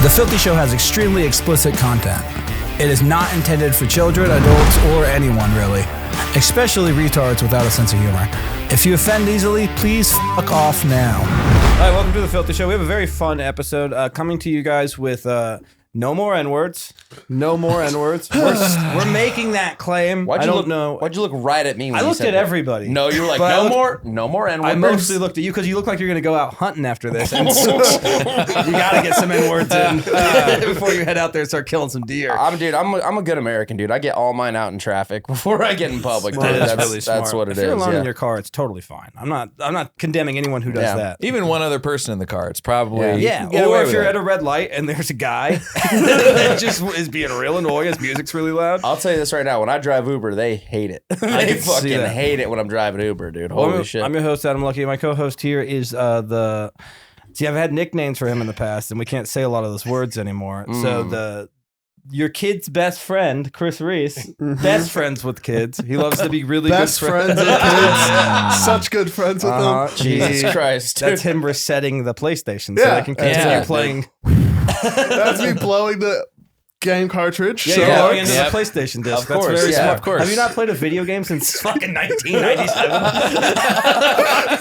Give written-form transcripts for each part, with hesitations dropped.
The Filthy Show has extremely explicit content. It is not intended for children, adults, or anyone really, especially retards without a sense of humor. If you offend easily, please fuck off now. All right, welcome to The Filthy Show. We have a very fun episode coming to you guys with no more N-words. No more N-words. We're making that claim. Why'd you look right at me when I you looked said at that? everybody. No, you were like, no more N-words. I mostly looked at you because you look like you're going to go out hunting after this. And so you got to get some N-words in before you head out there and start killing some deer. I'm a good American, dude. I get all mine out in traffic before I get in public. Dude. That's really smart. That's what it is. If you're alone in your car, it's totally fine. I'm not condemning anyone who does that. Even one other person in the car, it's probably yeah. Or if you're at a red light and there's a guy that just is being real annoying, his music's really loud. I'll tell you this right now. When I drive Uber, they hate it. They fucking hate it when I'm driving Uber, dude. Holy shit. I'm your host, Adam Luckey. My co-host here is See, I've had nicknames for him in the past, and we can't say a lot of those words anymore. So your kid's best friend, Chris Rees, best friends with kids. He loves to be really best good friends with kids. Such good friends with them. Jesus Christ. That's him resetting the PlayStation so they can continue playing. That's me blowing the game cartridge. Yeah, going into the PlayStation disc. Of course, That's very smart. of course. Have you not played a video game since fucking 1997?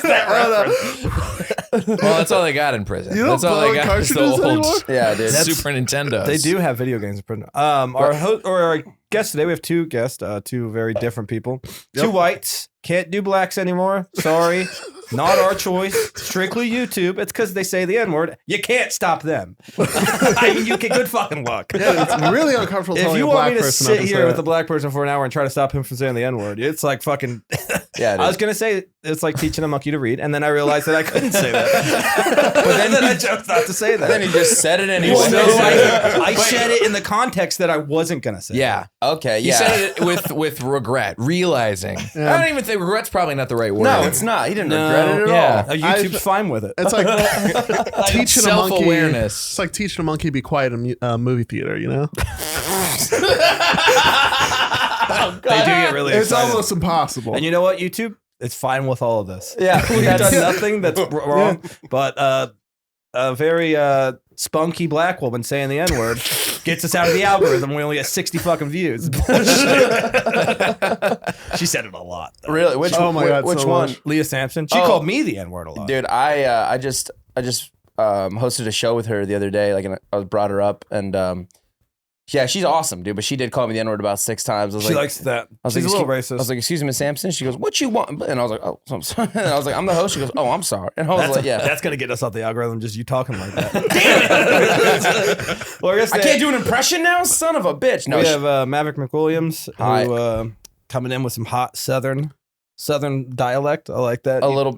That reference. Well, that's all they got in prison. You don't That's all they blow got is the cartridges old anymore? Yeah, dude. Super Nintendos. They do have video games in prison. Our guest today, we have two guests, two very different people. Two whites. Can't do blacks anymore. Sorry. Not our choice. Strictly YouTube. It's because they say the N-word. You can't stop them. I mean, you get good fucking luck. Yeah, it's really uncomfortable If telling you a black want me to person sit not here say with that. a black person for an hour and try to stop him from saying the N-word, it's like fucking... Yeah, I was going to say it's like teaching a monkey to read, and then I realized that I couldn't say that. But then I chose not to say that. Then he just said it anyway. So I said it in the context that I wasn't going to say Yeah. Okay, He yeah. said it with regret, realizing. I don't even think regret's probably not the right word. No, it's not. He didn't regret it at yeah. all. YouTube's fine with it. It's like teaching a monkey. Self-awareness. It's like teaching a monkey to be quiet in a movie theater, you know? They do get really It's excited. almost impossible. And you know what, YouTube? It's fine with all of this. Yeah. We've done nothing that's wrong, but a very spunky black woman saying the N-word gets us out of the algorithm. We only get 60 fucking views. She said it a lot, though. Really? Which so one? much. Leah Sampson. She called me the N-word a lot. Dude, I just hosted a show with her the other day. Like, and I brought her up, and yeah, she's awesome, dude. But she did call me the N-word about 6 times. I was She like, likes that. She's like, a little "Excuse-" racist. I was like, "Excuse me, Miss Sampson." She goes, "What you want?" And I was like, "Oh, I'm sorry." And I was like, "I'm the host." She goes, "Oh, I'm sorry." And I was like, "Yeah, That's going to get us off the algorithm, just you talking like that. Damn it. Well, I can't do an impression now, son of a bitch." No, we have Maverick McWilliams, Hi. who coming in with some hot Southern dialect. I like that. a little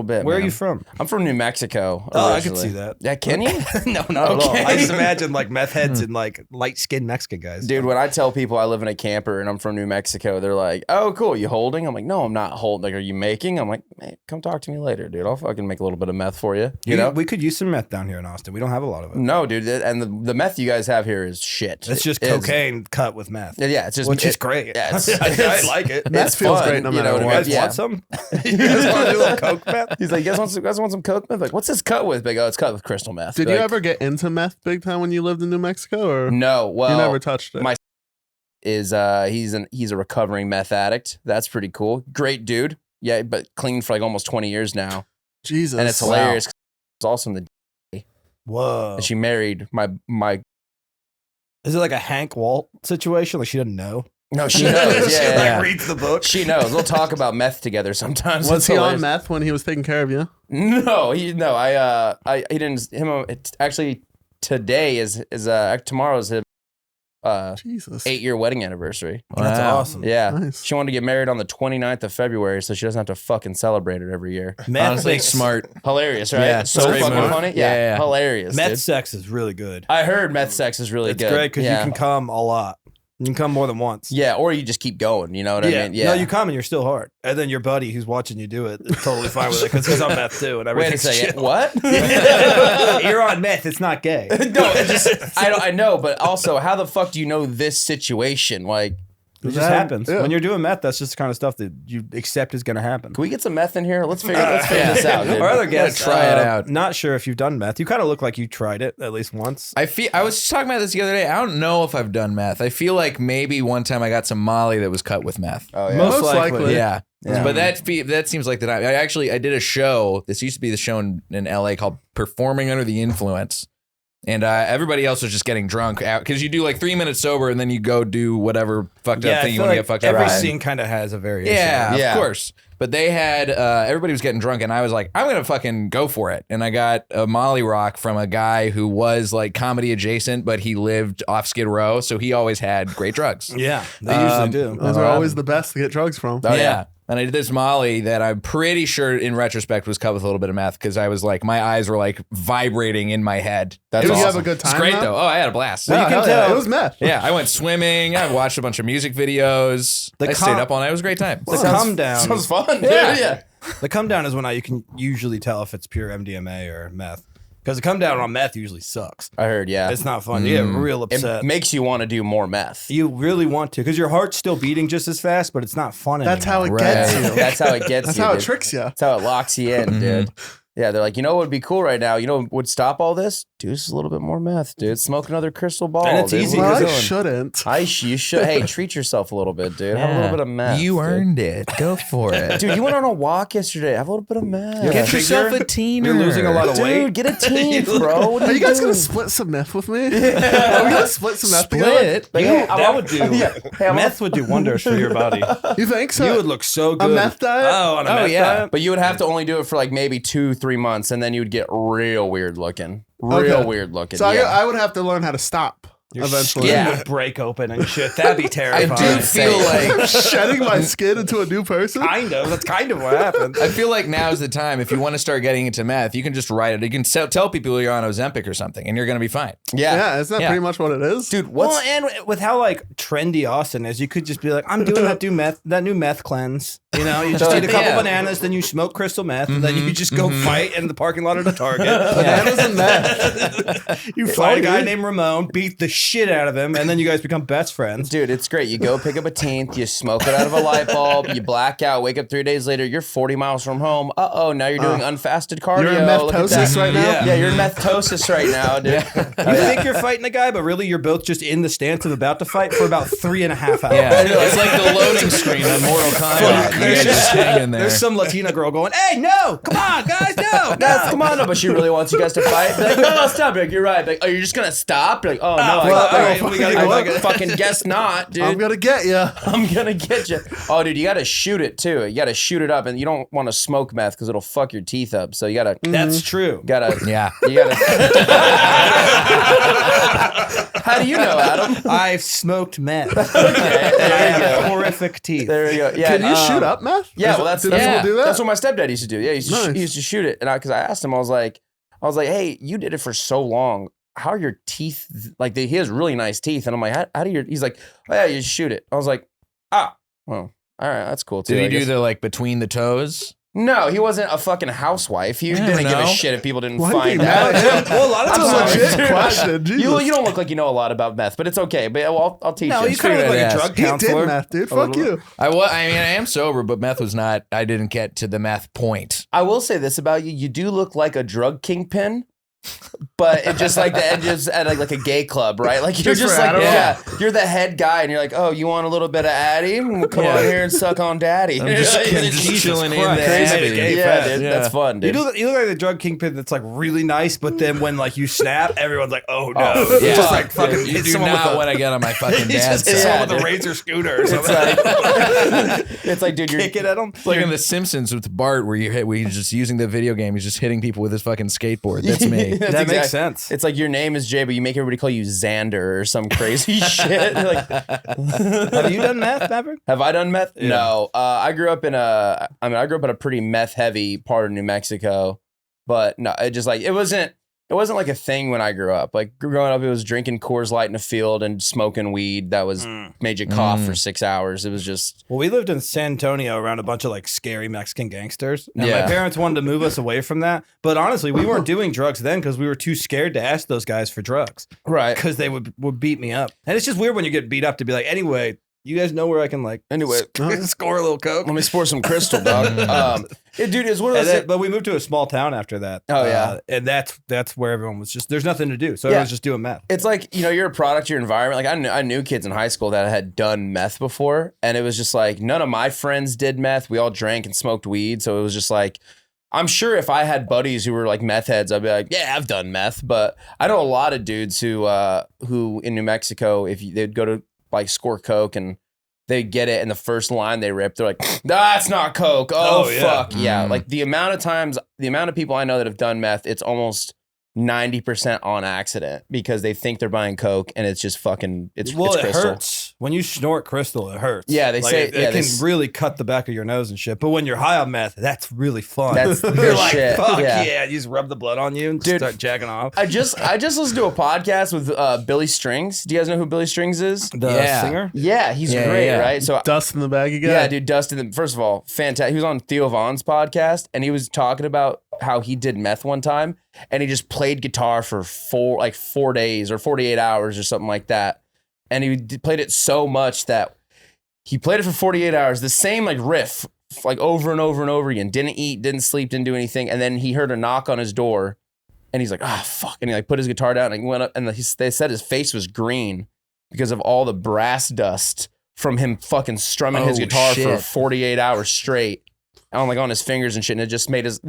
bit. Where are man. you from? I'm from New Mexico. Oh, I can originally. see that. Yeah, can you? No, not at all. Okay. I just imagine like meth heads and like light-skinned Mexican guys. Dude, when I tell people I live in a camper and I'm from New Mexico, they're like, "Oh, cool, you holding?" I'm like, "No, I'm not holding." Like, "Are you making?" I'm like, "Hey, come talk to me later, dude. I'll fucking make a little bit of meth for you." You know? we could use some meth down here in Austin. We don't have a lot of it. No, dude, and the meth you guys have here is shit. It's just It's- cocaine cut with meth. Yeah, it's just Which is great. Yeah, it's, I like it. Meth it's feels fun, great no you matter know what. what I You mean? guys want some? You guys want to do a little coke meth? He's like, you guys want some coke meth? Like, what's this cut with? Big, oh, it's cut with crystal meth. Did Like, you ever get into meth big time when you lived in New Mexico, or No, well, you never touched it? my is he's a recovering meth addict. That's pretty cool. Great dude. Yeah, but clean for like almost 20 years now, Jesus, and it's hilarious. 'Cause it's also in the Whoa. and she married my. Is it like a Hank Walt situation? Like she doesn't know? No, she knows. She Yeah, yeah. like reads the book. She knows. We'll talk about meth together sometimes. was It's he on hilarious. meth when he was taking care of you? No, he didn't. It's actually today is tomorrow's his Jesus, 8-year wedding anniversary. That's Wow. awesome. Yeah, Nice. she wanted to get married on the 29th of February, so she doesn't have to fucking celebrate it every year. Meth Honestly, makes- smart. Hilarious, right? Yeah, It's so great fucking move. funny. Yeah, Yeah, yeah. hilarious. Meth dude. sex is really good. I heard meth sex is really It's good. great because yeah. you can come a lot. You can come more than once. Yeah, or you just keep going. You know what I mean? Yeah. No, you come and you're still hard. And then your buddy who's watching you do it is totally fine with it because he's on meth too. And Wait a everything's second. chill. What? You're on meth. It's not gay. No, it just I know, but also, how the fuck do you know this situation? Like, It just happens. Yeah. When you're doing meth, that's just the kind of stuff that you accept is going to happen. Can we get some meth in here? Let's figure this out, dude. Our other guest, try it out. Not sure if you've done meth. You kind of look like you tried it at least once. I was talking about this the other day. I don't know if I've done meth. I feel like maybe one time I got some Molly that was cut with meth. Oh, yeah. Most likely. Yeah. Yeah. But that seems like the night. I did a show. This used to be the show in LA called Performing Under the Influence. And everybody else was just getting drunk out because you do like 3 minutes sober and then you go do whatever fucked up thing you want to get fucked up. Every scene kind of has a variation. Yeah, of course. But they had everybody was getting drunk and I was like, I'm gonna fucking go for it. And I got a Molly Rock from a guy who was like comedy adjacent, but he lived off Skid Row, so he always had great drugs. Yeah, they usually do. Those are always the best to get drugs from. Oh, yeah. And I did this Molly that I'm pretty sure in retrospect was cut with a little bit of meth because I was like, my eyes were like vibrating in my head. That's Did awesome. you have a good time? It's great though? though. Oh, I had a blast. Yeah, you can hell tell. yeah. It was meth. Yeah, I went swimming. I watched a bunch of music videos. I stayed up all night. It was a great time. The come down. Sounds fun, dude. Yeah. Yeah. The come down is when you can usually tell if it's pure MDMA or meth. Because the come down on meth usually sucks. I heard, yeah. It's not fun. You get real upset. It makes you want to do more meth. You really want to, because your heart's still beating just as fast, but it's not fun That's anymore. how it gets you. That's how it gets That's you. how it dude. tricks you. That's how it locks you in, dude. Yeah, they're like, you know what would be cool right now? You know what would stop all this? Do just a little bit more meth, dude. Smoke another crystal ball. And it's dude. easy What are Well, you I doing? shouldn't. You should. Hey, treat yourself a little bit, dude. Have a little bit of meth. You dude. earned it. Go for it. Dude, you went on a walk yesterday. Have a little bit of meth. Get yourself a teener. You're losing a lot of weight. Dude, get a teen, bro. What Are you guys doing? gonna split some meth with me? Are we gonna split some meth together? Split? Like, You- hey, that would do. Yeah. Hey, I'm Meth would do wonders for your body. You think so? You would look so good. A meth diet? Oh, on a meth diet? But you would have to only do it for like maybe 2-3 months, and then you would get real weird looking. Real Okay. weird looking. So yeah. I would have to learn how to stop Your eventually. skin Yeah. would break open and shit. That'd be I terrifying. do feel like I'm shedding my skin into a new person. Kind of. That's kind of what happened. I feel like now's the time. If you want to start getting into meth, you can just write it. You can tell people you're on Ozempic or something, and you're going to be fine. yeah. Isn't that Yeah. pretty much what it is? Dude, what's Well, and with how like trendy Austin is, you could just be like, I'm doing that new meth cleanse. You know, you just eat a couple Yeah. bananas, then you smoke crystal meth, and then you just go fight in the parking lot at a Target. Bananas and meth. You fight a guy named Ramon, beat the shit out of him, and then you guys become best friends. Dude, it's great. You go pick up a teenth, you smoke it out of a light bulb, you black out, wake up 3 days later, you're 40 miles from home. Now you're doing unfasted cardio. You're in Look at methtosis that. right now? Yeah, you're in methtosis right now, dude. You think you're fighting a guy, but really you're both just in the stance of about to fight for about 3.5 hours. Yeah, it's like the loading screen on Mortal Kombat. You guys just hanging there. There's some Latina girl going, "Hey, no, come on, guys, no, Come on, no, but she really wants you guys to fight. Be like, no, stop. Be like, you're right. Be like, oh, you're just gonna stop? Be like, oh no, well, we gotta go I back. fucking guess not, dude. I'm gonna get you. I'm gonna get you. Oh, dude, you gotta shoot it too. You gotta shoot it up, and you don't want to smoke meth because it'll fuck your teeth up. So you gotta, That's true. Yeah. you gotta. How do you know, Adam? I've smoked meth. Okay, And I there you have go. horrific teeth. There you go. Yeah, Can you shoot up meth? Yeah, well, that's do people yeah. do that? That's what my stepdad used to do. Yeah, Nice. he used to shoot it, and because I asked him, I was like, hey, you did it for so long. How are your teeth? Like, he has really nice teeth, and I'm like, how do your? He's like, oh yeah, you just shoot it. I was like, well, all right, that's cool too. Did I he do guess. the like between the toes? No, he wasn't a fucking housewife. He didn't give a know. shit if people didn't Why find do you out. mad? Well, a lot of I'm times, sorry. Legit question. You Jesus. don't look like you know a lot about meth, but it's okay. But I'll teach no, you. you kind of look like Yes. a drug He counselor. did meth, dude. A Fuck little you. I mean, I am sober, but meth was not. I didn't get to the meth point. I will say this about you: you do look like a drug kingpin. But it just like the edges at like a gay club, right? Like you're Just just for like, Adderall? you're the head guy, and you're like, oh, you want a little bit of Addy? Come on here and suck on Daddy. I'm just Jesus chilling in Christ. the Crazy Abbey. gay yeah, fat. dude, Yeah. that's fun, You dude. look like the drug kingpin that's like really nice, but then when like you snap, everyone's like, "Oh no!" Oh, It's yeah. just like fucking You hit do someone not with want to get on my fucking a, dad's just hit side. someone with a dude. razor scooter or It's something. like, it's like, dude, you're Kick it at them. It's like in The Simpsons with Bart, where he's just using the video game. He's just hitting people with his fucking skateboard. That's me. That's That makes exact- sense. It's like your name is Jay, but you make everybody call you Xander or some crazy shit. Like, Have you done meth, Maverick? have I done meth? Yeah. No. I grew up in a pretty meth heavy part of New Mexico, but no, it wasn't like a thing when I grew up. Like growing up, it was drinking Coors Light in a field and smoking weed that was made you cough for 6 hours. It was just Well, we lived in San Antonio around a bunch of like scary Mexican gangsters. And Yeah. my parents wanted to move us away from that. But honestly, we weren't doing drugs then because we were too scared to ask those guys for drugs right. because they would beat me up. And it's just weird when you get beat up to be like, anyway, You guys know where I can like Anyway, score a little coke. let me pour some Crystal, dog. Dude, it's one of those. But we moved to a small town after that. Oh, yeah. And that's where everyone was just. There's nothing to do, so everyone's just doing meth. It's like, you're a product of your environment. Like I knew kids in high school that had done meth before, and it was just like none of my friends did meth. We all drank and smoked weed, so it was just like, I'm sure if I had buddies who were like meth heads, I'd be like, yeah, I've done meth. But I know a lot of dudes who in New Mexico, they'd go to like score coke and they get it, and the first line they rip, they're like, that's not coke. Oh fuck yeah! Like the amount of people I know that have done meth, it's almost 90% on accident because they think they're buying coke and it's just fucking it's Well, it crystal. hurts when you snort crystal. It hurts. Yeah, they Like, say it can really cut the back of your nose and shit. But when you're high on meth, that's really fun. That's you're good like, shit. fuck Yeah. yeah. You just rub the blood on you and Dude, start jacking off. I just listened to a podcast with Billy Strings. Do you guys know who Billy Strings is? The singer. Yeah, he's great, yeah. right? So Dust in the bag again. yeah, dude, Dustin. First of all, fantastic. He was on Theo Vaughn's podcast, and he was talking about how he did meth one time, and he just played guitar for 4 days or 48 hours or something like that, and he played it so much that he played it for 48 hours, the same like riff, like over and over and over again. Didn't eat, didn't sleep, didn't do anything, and then he heard a knock on his door, and he's like, "Ah, fuck!" And he like put his guitar down and he went up, and they said his face was green because of all the brass dust from him fucking strumming his guitar for 48 hours straight. On his fingers and shit, and it just made it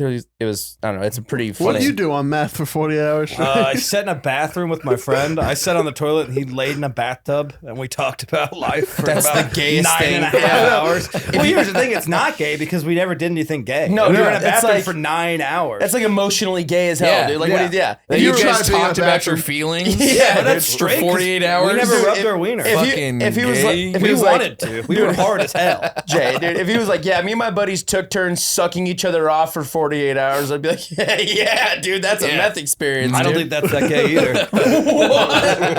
was I don't know, it's a pretty funny. What do you do on meth for 48 hours? I sat in a bathroom with my friend. I sat on the toilet and he laid in a bathtub and we talked about life for That's about the gayest 9.5 thing. hours. Well, here's the thing, it's not gay because we never did anything gay. No, we were dude, in a it's bathroom like- for 9 hours. That's like emotionally gay as hell, Yeah, dude. Like yeah. what do you, yeah. That If you were- guys try being talked a about your bathroom- feelings. Yeah, but that's dude, straight. for 48 hours. We never Dude, rubbed our wiener. if he was like, if we he was wanted like, to. We were hard as hell. Jay, dude, if he was like, yeah, me and my buddies took turns sucking each other off for 48 hours, I'd be like, yeah, dude, that's a meth experience. I don't dude. think that's that gay either.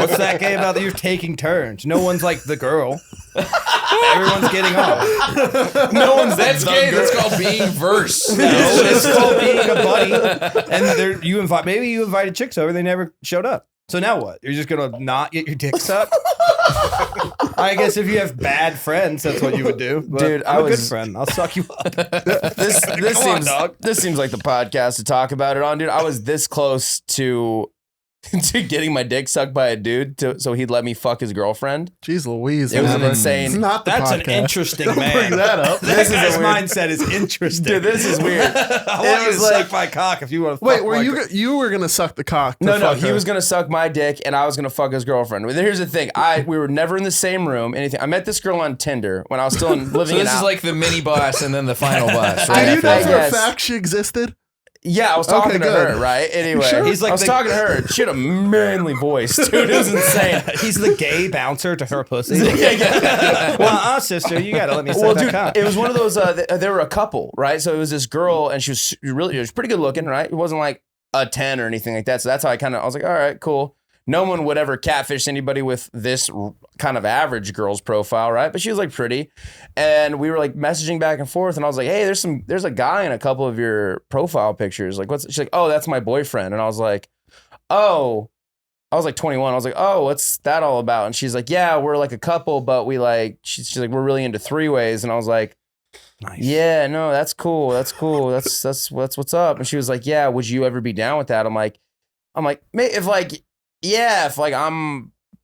What's that gay about that you're taking turns? No one's like the girl. Everyone's getting off. No one's That's gay. That's called being verse. It's called being a buddy. And you invited chicks over, they never showed up. So now what? You're just gonna not get your dick sucked? I guess if you have bad friends, that's what you would do. But Dude, I'm I a good was- friend. I'll suck you up. this Come on, seems dog. this seems like the podcast to talk about it on, dude. I was this close to getting my dick sucked by a dude so he'd let me fuck his girlfriend. Jeez Louise. It was an man. insane. It's not the That's podcast. an interesting Don't man. bring that up. This is a guy's weird- mindset is interesting. Dude, this is weird. I want you to was like- suck my cock if you want to. Wait, you were gonna suck the cock? to No, fuck he her. was gonna suck my dick, and I was gonna fuck his girlfriend. But here's the thing: we were never in the same room. Anything. I met this girl on Tinder when I was still living So in. this is like the mini boss and then the final boss. I Right Do you after know I that. for a guess. fact she existed? Yeah, I was talking to good. her, right? Anyway, sure? He's like I was the- talking to her. She had a manly voice, dude. It was insane. He's the gay bouncer to her pussy. yeah. Well, sister, you gotta let me suck Well, that dude, cock. it was one of those. They were a couple, right? So it was this girl, and she was pretty good looking, right? It wasn't like a 10 or anything like that. So that's how I was like, all right, cool. No one would ever catfish anybody with this kind of average girl's profile, right? But she was like pretty, and we were like messaging back and forth, and I was like, hey, there's a guy in a couple of your profile pictures. Like, she's like, oh, that's my boyfriend, and I was like, oh. I was like 21. I was like, oh, what's that all about? And she's like, yeah, we're like a couple, but we like, she's like, we're really into 3-ways. And I was like, Nice. yeah, no, that's cool. That's cool. That's what's up. And she was like, yeah, would you ever be down with that? I'm like,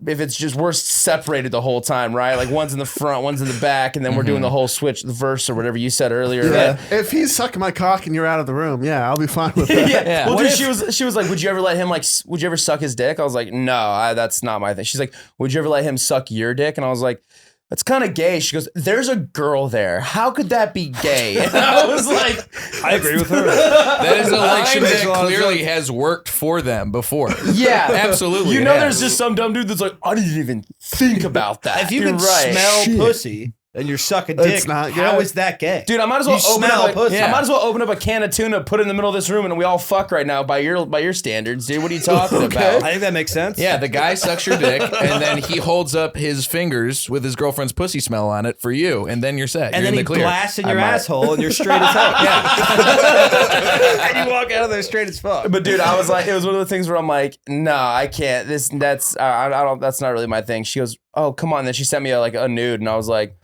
if it's just we're separated the whole time, right? Like one's in the front, one's in the back, and then we're doing the whole switch, the verse or whatever you said earlier. Yeah. Right? If he's sucking my cock and you're out of the room, yeah, I'll be fine with that. Yeah. Well, What dude, if- she was like, would you ever let him would you ever suck his dick? I was like, no, that's not my thing. She's like, would you ever let him suck your dick? And I was like, that's kind of gay. She goes, there's a girl there. How could that be gay? And I was like, I agree with her. That is a line She makes a that lot of clearly sense. has worked for them before. yeah, Absolutely. You it know, has. there's just some dumb dude that's like, I didn't even think about that. If you You're can right. smell Shit. pussy, and you're sucking dick. It's not How gay. is that gay? Dude, I might as well You open smell up. pussy. I might as well open up a can of tuna, put it in the middle of this room, and we all fuck right now by your standards, dude. What are you talking about? I think that makes sense. Yeah, the guy sucks your dick, and then he holds up his fingers with his girlfriend's pussy smell on it for you, and then you're set. And you're then in he the clear. blasts in your might. asshole, and you're straight as hell. Yeah. And you walk out of there straight as fuck. But dude, I was like, it was one of the things where I'm like, no, I can't. I don't. That's not really my thing. She goes, oh, come on. Then she sent me a nude, and I was like,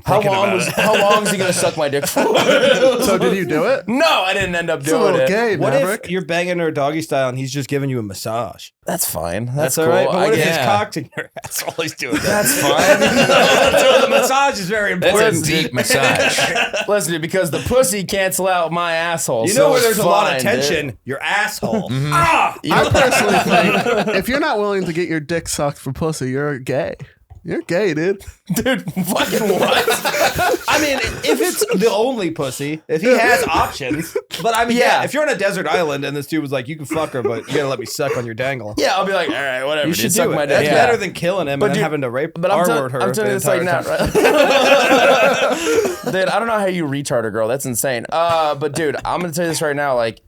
how long is he gonna suck my dick for? So did you do it? No, I didn't end up It's a doing little it. gay, What Maverick. if you're banging her doggy style and he's just giving you a massage? That's fine. That's cool. all right. But what if yeah. his cock's in your ass while he's doing that? That's fine. So the massage is very important. That's a deep massage. Listen, dude, because the pussy cancel out my asshole. You know where so there's it's a lot of fine, dude. tension? Your asshole. Ah! I personally think if you're not willing to get your dick sucked for pussy, you're gay. You're gay, dude. Dude, fucking what? I mean, if it's the only pussy, if he has options. But I mean, yeah, if you're on a desert island and this dude was like, you can fuck her, but you gotta let me suck on your dangle. Yeah, I'll be like, all right, whatever. You dude, should suck do my it. dick. That's Yeah. better than killing him But and then dude- having to rape But I'm R-word her. telling you the this like entire now, time. right? Dude, I don't know how you retard a girl. That's insane. But dude, I'm gonna tell you this right now. Like,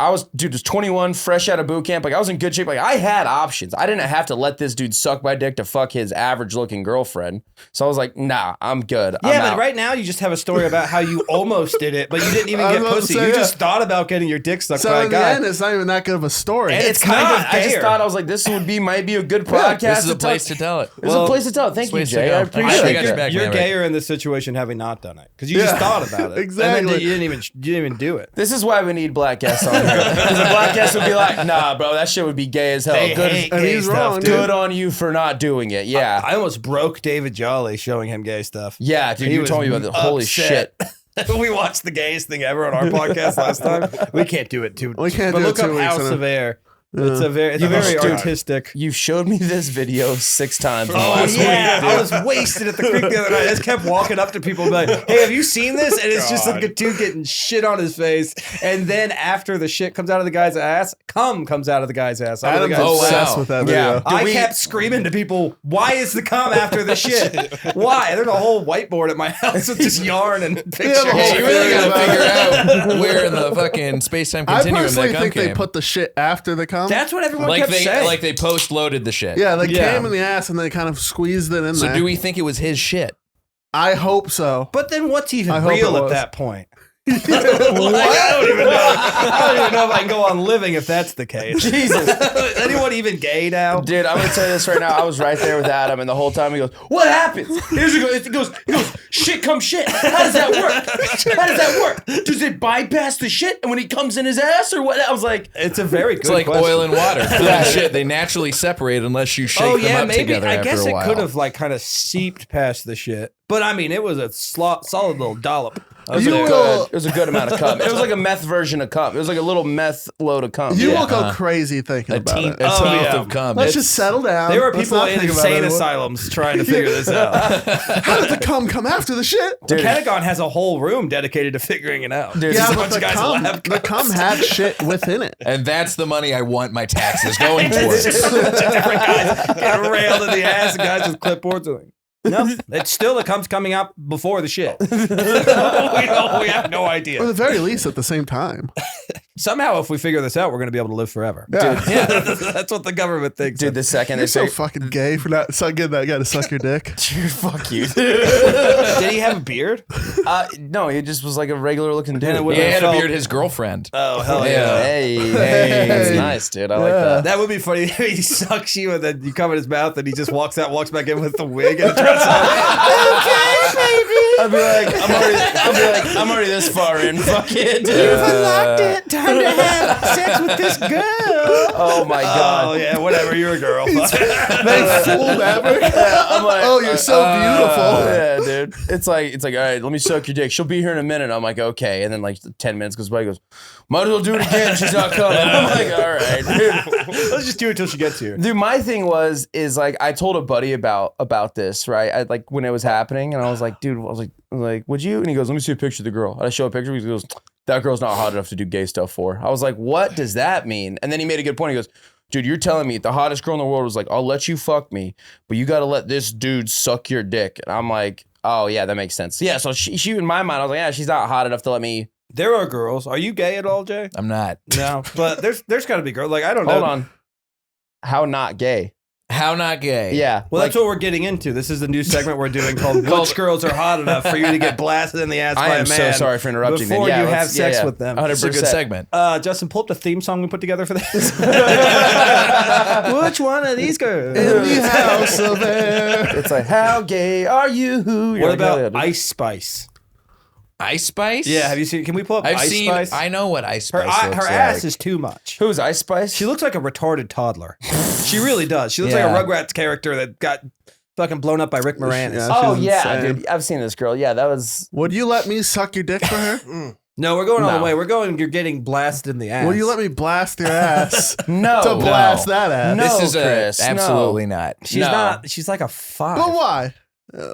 I was 21, fresh out of boot camp. Like, I was in good shape. Like, I had options. I didn't have to let this dude suck my dick to fuck his average looking girlfriend. So I was like, nah, I'm good. Yeah, I'm but out. right now you just have a story about how you almost did it, but you didn't even I was get about to pussy. say, You yeah. just thought about getting your dick sucked So by a in the guy. end, it's not even that good of a story. And It's kind not. of I just gayer. thought I was like, this might be a good podcast. This is a to tell- place to tell it. There's a place to tell. Thank you, place to Jay. go. I I appreciate I got think your it. back, you're Maverick. gayer in this situation having not done it because you Yeah. just thought about it. Exactly. And then you didn't even do it. This is why we need black guests on here. Because a black guest would be like, nah, bro, that shit would be gay as hell. They Good, hate And gay he's stuff, wrong, dude. dude. good on you for not doing it. Yeah. I almost broke David Jolly showing him gay stuff. Yeah, dude, He you was told me about the holy upset. shit. We watched the gayest thing ever on our podcast last time. We can't do it too. We can't but do it look 2 up weeks House in a- of Air. It's a very Dude. artistic. You've showed me this video 6 times. in the Oh last yeah, week, I dude. was wasted at the creek the other night. I just kept walking up to people and be like, "Hey, have you seen this?" And it's just like a dude getting shit on his face, and then after the shit comes out of the guy's ass, cum comes out of the guy's ass. Out of the Adam's guy's wow. obsessed with that Yeah. video. I kept screaming to people, "Why is the cum after the shit? Why?" There's a whole whiteboard at my house with just yarn and pictures. Yeah, you really Yeah. gotta figure out where in the fucking space-time I continuum that personally cum think they came. put the shit after the cum. That's what everyone like kept saying. they post-loaded the shit. Yeah, they Yeah. came in the ass and they kind of squeezed it in So there. do we think it was his shit? I hope so. But then what's even I hope real it at was. that point? Like, I don't even know. I don't even know if I can go on living if that's the case. Jesus. Anyone even gay now? Dude, I'm gonna tell you this right now. I was right there with Adam, and the whole time he goes, "What happens?" He goes, "Shit, come shit." How does that work? How does that work? Does it bypass the shit, and when he comes in his ass, or what? I was like, It's a very good It's like question. oil and water. Food and shit, they naturally separate unless you shake Oh them yeah, up maybe. together I after guess a it while. could have like kind of seeped past the shit. But I mean, it was a solid little dollop. it was, You a will- good, it was a good amount of cum. It was like a meth version of cum. It was like a little meth load of cum. You Yeah. will go crazy thinking a about team it. Oh, yeah. of cum. Let's just settle down. There were Let's people not in think about it insane anymore. asylums trying to figure this out. How did the cum come after the shit? Dude. The Pentagon has a whole room dedicated to figuring it out. Dude, Yeah, Just a but bunch of the guys cum, lab the cum had shit within it. And that's the money I want my taxes going towards. different guys get railed in the ass and guys with clipboards are like, no, it's still the cum's coming out before the shit. we have no Or idea. at the very least at the same time. Somehow, if we figure this out, we're going to be able to live forever. Yeah. That's what the government thinks. Dude, the second You're they so say, fucking gay for not getting that guy to suck your dick. dude, fuck you. Did he have a beard? No, he just was like a regular looking dude. And it would- He had a felt- beard, his girlfriend. Oh, hell Yeah. Hey, that's nice, dude. I like that. That would be funny. He sucks you and then you come in his mouth and he just walks back in with the wig and a dress on. Okay, baby. I'd be like, I'm already this far in. Fuck it, dude. it. Time to have sex with this girl. Oh my god. Oh yeah, whatever. You're a girl. They fool Maverick. I'm like, Oh, you're so beautiful. yeah, dude. It's like, all right, let me suck your dick. She'll be here in a minute. I'm like, okay. And then like 10 minutes goes by. He goes, might as well do it again. She's not coming. I'm like, all right, dude. Let's just do it till she gets here. Dude, my thing is like I told a buddy about this, right? I, like when it was happening, and I was like, dude, I was like, would you? And he goes, let me see a picture of the girl. And I show a picture. He goes, that girl's not hot enough to do gay stuff for. I was like, what does that mean? And then he made a good point. He goes, dude, you're telling me the hottest girl in the world was like, I'll let you fuck me, but you got to let this dude suck your dick. And I'm like, Oh yeah, that makes sense. Yeah, so she in my mind, I was like, yeah, she's not hot enough to let me. There are girls. Are you gay at all, Jay? I'm not. No, but there's got to be girls. Like I don't know. Hold on. How not gay? How not gay? Yeah. Well, that's what we're getting into. This is the new segment we're doing called "Which Girls Are Hot Enough for You to Get Blasted in the Ass by a I Man." am so sorry for interrupting. Before then. Yeah, you have sex with them. 100%. It's a good segment. Justin, pull up the theme song we put together for this. Which one of these girls? In the house of air. It's like, how gay are you? What about Ice Spice? Ice Spice? Yeah, have you seen? Can we pull up I've Ice seen. Spice? I know what Ice Spice Her looks her like. ass is too much. Who's Ice Spice? She looks like a retarded toddler. She really does. She looks Yeah. like a Rugrats character that got fucking blown up by Rick Moranis. Yeah. Oh She's yeah, insane. dude. I've seen this girl. Yeah, that was. Would you let me suck your dick for her? No, we're going all No. the way. We're going. You're getting blasted in the ass. Will you let me blast your ass No. to blast that ass? No. This is Chris, no. absolutely not. She's No. not. She's like a 5. But why?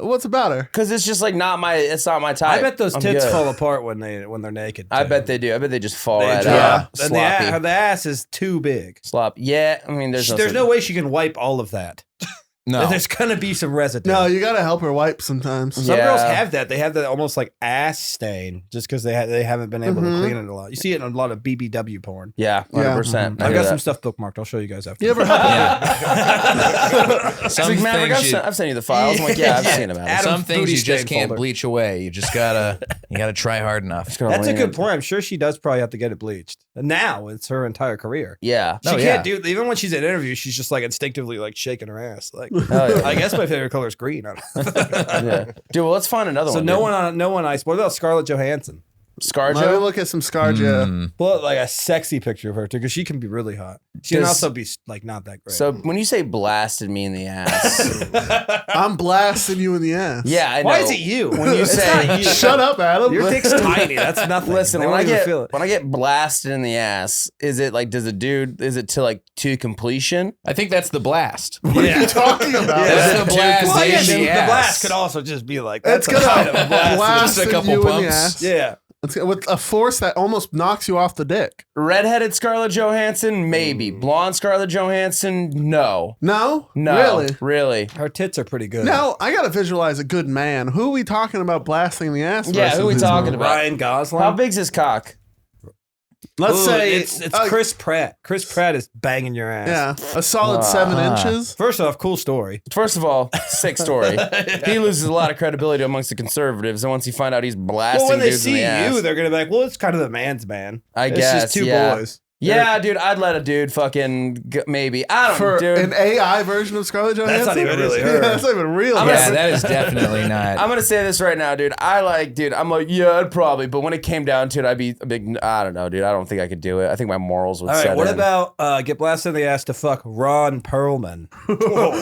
What's about her? Because it's just like not my. It's not my type. I bet those I'm tits good. fall apart when they're naked. I too. bet they do. I bet they just fall They right drop. out. And Sloppy. the ass is too big. Slop. Yeah. I mean, there's There's no way she can wipe all of that. No. There's gonna be some residue. No, you gotta help her wipe sometimes. Some Yeah. girls have that. They have that almost like ass stain just because they haven't been able to clean it a lot. You see it in a lot of BBW porn. Yeah. 100%. I've got some stuff bookmarked. I'll show you guys after. You ever help her? It's Some like, Maverick, things I've sent you the files. I'm like, yeah, I've seen them. Adam's some things booty you just stain can't folder. bleach away. You just gotta try hard enough. That's a good point. I'm sure she does probably have to get it bleached. And now it's her entire career. Yeah. She Oh, can't yeah. do even when she's at interviews. She's just like instinctively like shaking her ass. Like Oh, yeah. I guess my favorite color is green. I don't know. Yeah. Dude, well, let's find another So one. no dude. one ice. What about Scarlett Johansson? Let me ScarJo? look at some ScarJo. Mm. Pull up like a sexy picture of her too, because she can be really hot. She can Does- also be like not that great. So when you say blasted me in the ass, I'm blasting you in the ass. yeah, I know. why is it you? When you It's say- not you. Shut up, Adam. Your dick's tiny. That's nothing. Listen, They when I won't even feel it. get blasted in the ass, is it like is it to completion? I think that's the blast. What are you talking about? That's the blast Well, in yeah, the the ass. blast could also just be like It's that's gonna a kind of a blast. blast Just a couple you in the pumps. ass. Yeah. It's with a force that almost knocks you off the dick. Redheaded Scarlett Johansson, maybe. Blonde Scarlett Johansson, no. No? No. Really? Her tits are pretty good. Now, I gotta visualize a good man. Who are we talking about blasting the ass? Yeah, versus who we this talking movie? about? Ryan Gosling. How big's his cock? Let's Ooh, say it's Chris Pratt. Chris Pratt is banging your ass. Yeah, a solid 7 inches. First off, cool story. First of all, sick story. He loses a lot of credibility amongst the conservatives, and once you find out he's blasting Well, when they dudes in see the ass, you, they're gonna be like, "Well, it's kind of the man's man." I It's guess, just two yeah. boys. Yeah, dude, I'd let a dude maybe. I don't For know, dude. an AI version of Scarlett Johansson? not even really Yeah, her. that's not even real. Yeah, that is definitely not. I'm gonna say this right now, dude. I'm like, yeah, I'd probably, but when it came down to it, I'd be a big. I don't know, dude. I don't think I could do it. I think my morals would All set right, what in. about get blasted in the ass to fuck Ron Perlman,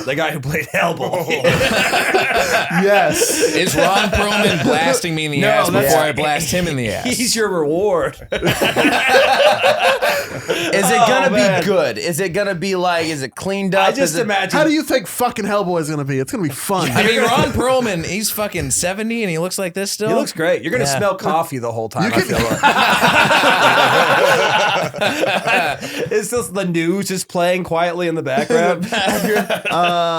the guy who played Hellboy? Yes. Is Ron Perlman blasting me in the No, ass that's- before I blast him in the ass? He's your reward. Is it gonna man. be good? Is it gonna be like? Is it cleaned up? I just Is it, imagine. How do you think fucking Hellboy is gonna be? It's gonna be fun. I mean, Ron Perlman, he's fucking 70 and he looks like this still. He looks great. You're gonna Yeah. smell coffee the whole time. You I feel like. It's just the news just playing quietly in the background.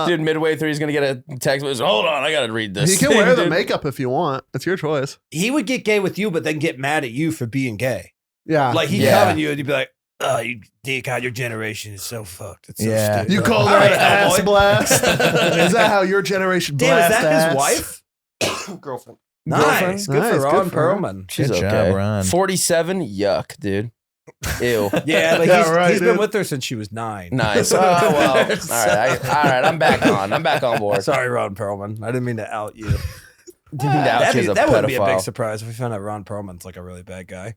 dude, midway through, he's gonna get a text. Hold on, I gotta read this. You can thing, wear the dude." makeup if you want. It's your choice. He would get gay with you, but then get mad at you for being gay. Yeah. Like he'd Yeah. come at you and he'd be like, "Oh, you God, your generation is so fucked. It's so Yeah. stupid." you call All that right, an ass Hellboy. blast? Is that how your generation Damn, is blasts that ass? his wife? Girlfriend. Girlfriend? Nice. Good Nice, for Ron good for her. Perlman. She's Good okay. job, Ron. 47, yuck, dude. Ew. Yeah, like Yeah, right, he's been dude. with her since she was 9. Nice. Oh well. All right. I'm back on. I'm back on board. Sorry, Ron Perlman. I didn't mean to out you. That Would be a big surprise if we found out Ron Perlman's like a really bad guy.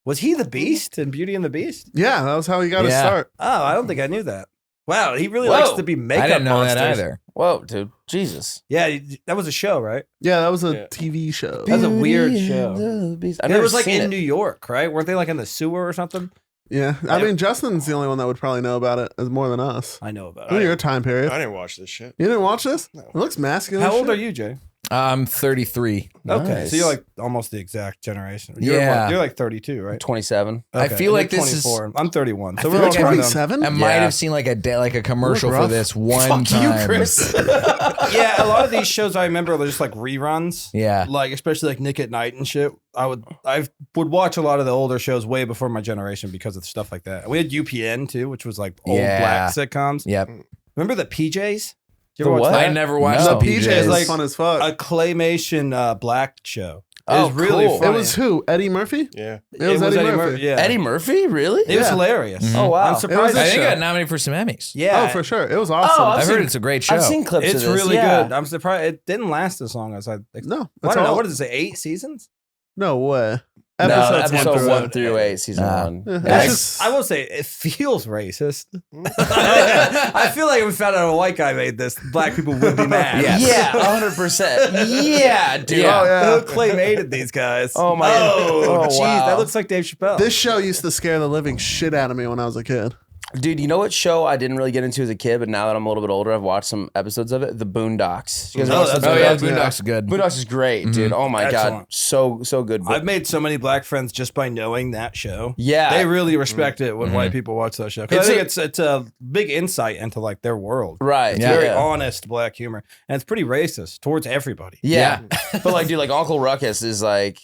Was he the Beast in Beauty and the Beast? Yeah, that was how you got to Yeah. start. Oh, I don't think I knew that. Wow, he really Whoa. likes to be makeup I didn't know monsters. that either. Whoa, dude. Jesus. Yeah, that was a show, right? Yeah, that was a Yeah. TV show. That was a weird show. I It was like seen in New York, right? Weren't they like in the sewer or something? Yeah, I mean, Justin's the only one that would probably know about it as more than us. I know about In it. your time period. I didn't watch this shit. You didn't watch this? No. It looks masculine. How as old shit. are you, Jay? I'm 33. Okay, Nice. so you're like almost the exact generation. Yeah. You're like 32, right? 27. I feel like you're this is- 24. I'm 31. So I we're feel all like kind of 27? I might Yeah. have seen like a commercial Look for rough. this one Fuck you, time. Chris. yeah. A lot of these shows I remember are just like reruns. Yeah. Like especially like Nick at Night and shit. I would watch a lot of the older shows way before my generation because of stuff like that. We had UPN too, which was like old Yeah. black sitcoms. Yep. Remember the PJs? Did you The ever watch what? that? I never watched No. the PJ PJs. is like fun as fuck. A claymation black show. It Oh, was really cool. funny. It was who? Eddie Murphy? Yeah. It was Eddie Murphy. Yeah. Eddie Murphy, really? It was Yeah. hilarious. Mhm. Oh, wow. I'm surprised. It was a I think show. I got nominated for some Emmys. Yeah. Oh, for sure. It was awesome. Oh, I've I've heard seen- it's a great show. I've seen clips It's of this. really yeah. good. I'm surprised it didn't last as long as I. No, I it's don't know. all. What does it say? 8 seasons? No way. No, Episodes episode 1 1 through 8, season Ah. 1. Yeah. Yeah. It's just- I will say it feels racist. I feel like if we found out a white guy made this, black people would be mad. Yes. Yeah, 100%. Yeah, dude. Yeah. Oh, yeah. Who claymated these guys? Oh, my Oh, God. jeez, Oh, wow. that looks like Dave Chappelle. This show used to scare the living shit out of me when I was a kid. Dude, you know what show I didn't really get into as a kid, but now that I'm a little bit older, I've watched some episodes of it. The Boondocks. You guys ever Oh, watch that's the Oh good. yeah, Boondocks? Boondocks is good. Boondocks is great, dude. Oh my god, Excellent. so good. I've made so many black friends just by knowing that show. Yeah. They really respect it when white people watch that show. 'Cause It's I a- think it's a big insight into like their world. Right. It's Yeah. very yeah. honest black humor. And it's pretty racist towards everybody. Yeah. But like, dude, like Uncle Ruckus is like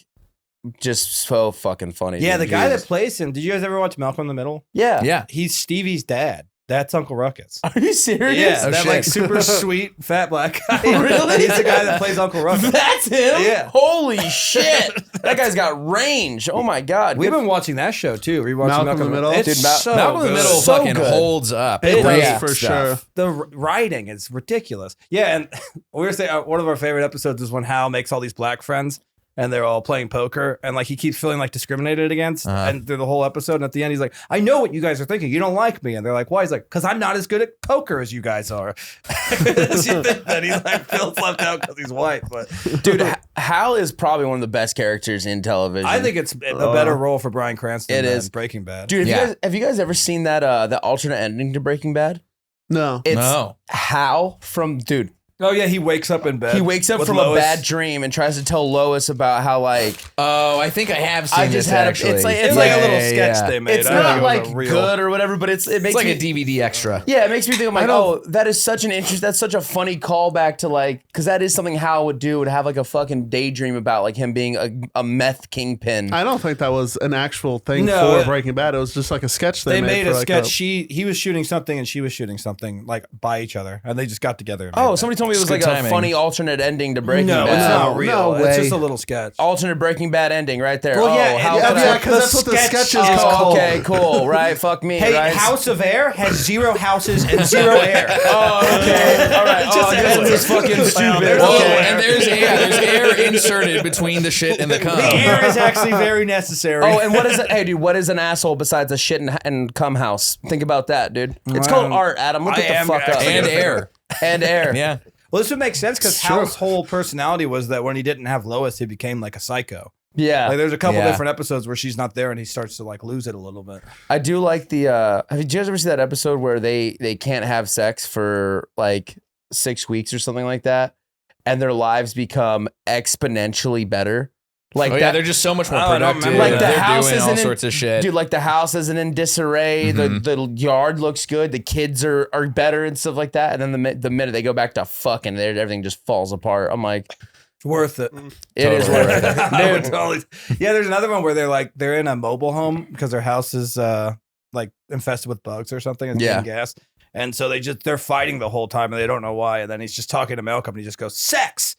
just so fucking funny. Yeah, dude. the guy He's- that plays him, did you guys ever watch Malcolm in the Middle? Yeah. Yeah. He's Stevie's dad. That's Uncle Ruckus. Are you serious? Yeah, Oh, that shit. like super sweet fat black guy. Really? He's the guy that plays Uncle Ruckus. That's him? Yeah. Holy shit. That guy's got range. Oh my god. We've Good- been watching that show too. Rewatching Malcolm Malcolm in the Middle? It's Dude, so Malcolm in the good. Middle So fucking good. holds up. It Great does. For stuff. sure. The writing is ridiculous. Yeah, and we were saying one of our favorite episodes is when Hal makes all these black friends and they're all playing poker and like he keeps feeling like discriminated against and through the whole episode. And at the end, he's like, "I know what you guys are thinking. You don't like me." And they're like, "Why?" He's like, "Because I'm not as good at poker as you guys are." That he's like feels left out because he's white. But Dude, Hal is probably one of the best characters in television. I think it's a better role for Bryan Cranston It than is. Breaking Bad. Dude, Yeah. have you guys ever seen that that alternate ending to Breaking Bad? No. It's No. Hal from dude. Oh yeah, he wakes up in bed. He wakes up with from Lois. a bad dream and tries to tell Lois about how like Oh, I think I have seen I this just had actually. it's like It's like a little Yeah, sketch yeah. they made. it's I don't not think it was like a real- good or whatever, but it makes It's like me, a DVD extra. yeah, it makes me think I'm like, I don't- oh, that is such an interest. That's such a funny callback to like, because that is something Hal would do. Would have like a fucking daydream about like him being a meth kingpin. I don't think that was an actual thing No, for Breaking Bad. It was just like a sketch They made for a like sketch. He was shooting something and she was shooting something like by each other, and they just got together. and made Oh, that. somebody told me it was It's like good a timing. funny alternate ending to Breaking No, Bad. it's not No, real. no It's way. just a little sketch. Alternate Breaking Bad ending right there. Well, oh, yeah, how yeah, could yeah, I- because that's what the sketch is is called. called. Okay, cool, right? Fuck me, Hey, right? House of Air has 0 houses and 0 air. Oh, okay, all right. Oh, this is fucking stupid. Whoa, Okay. and there's air inserted between the shit and the cum. The air is actually very necessary. Oh, and what is it? Hey, dude, what is an asshole besides a shit and cum house? Think about that, dude. It's called art, Adam. Look I at the am fuck up. actually And gonna air. And air. Yeah. well, this would make sense because Sure. Hal's whole personality was that when he didn't have Lois, he became like a psycho. Yeah. Like there's a couple Yeah. different episodes where she's not there and he starts to like lose it a little bit. I do like the have you guys ever see that episode where they can't have sex for like 6 weeks or something like that, and their lives become exponentially better? Like Oh, yeah, that, they're just so much more Oh, I don't productive. remember like the they're house doing isn't all in, sorts of shit. Dude, like the house isn't in disarray. Mhm. The yard looks good. The kids are better and stuff like that. And then the minute they go back to fucking, everything just falls apart. I'm like, Worth it. it is Totally worth worth it. I would Dude, totally- yeah, there's another one where they're in a mobile home because their house is like infested with bugs or something. It's Yeah. getting gas. And so they're fighting the whole time and they don't know why. And then he's just talking to Malcolm and he just goes, sex.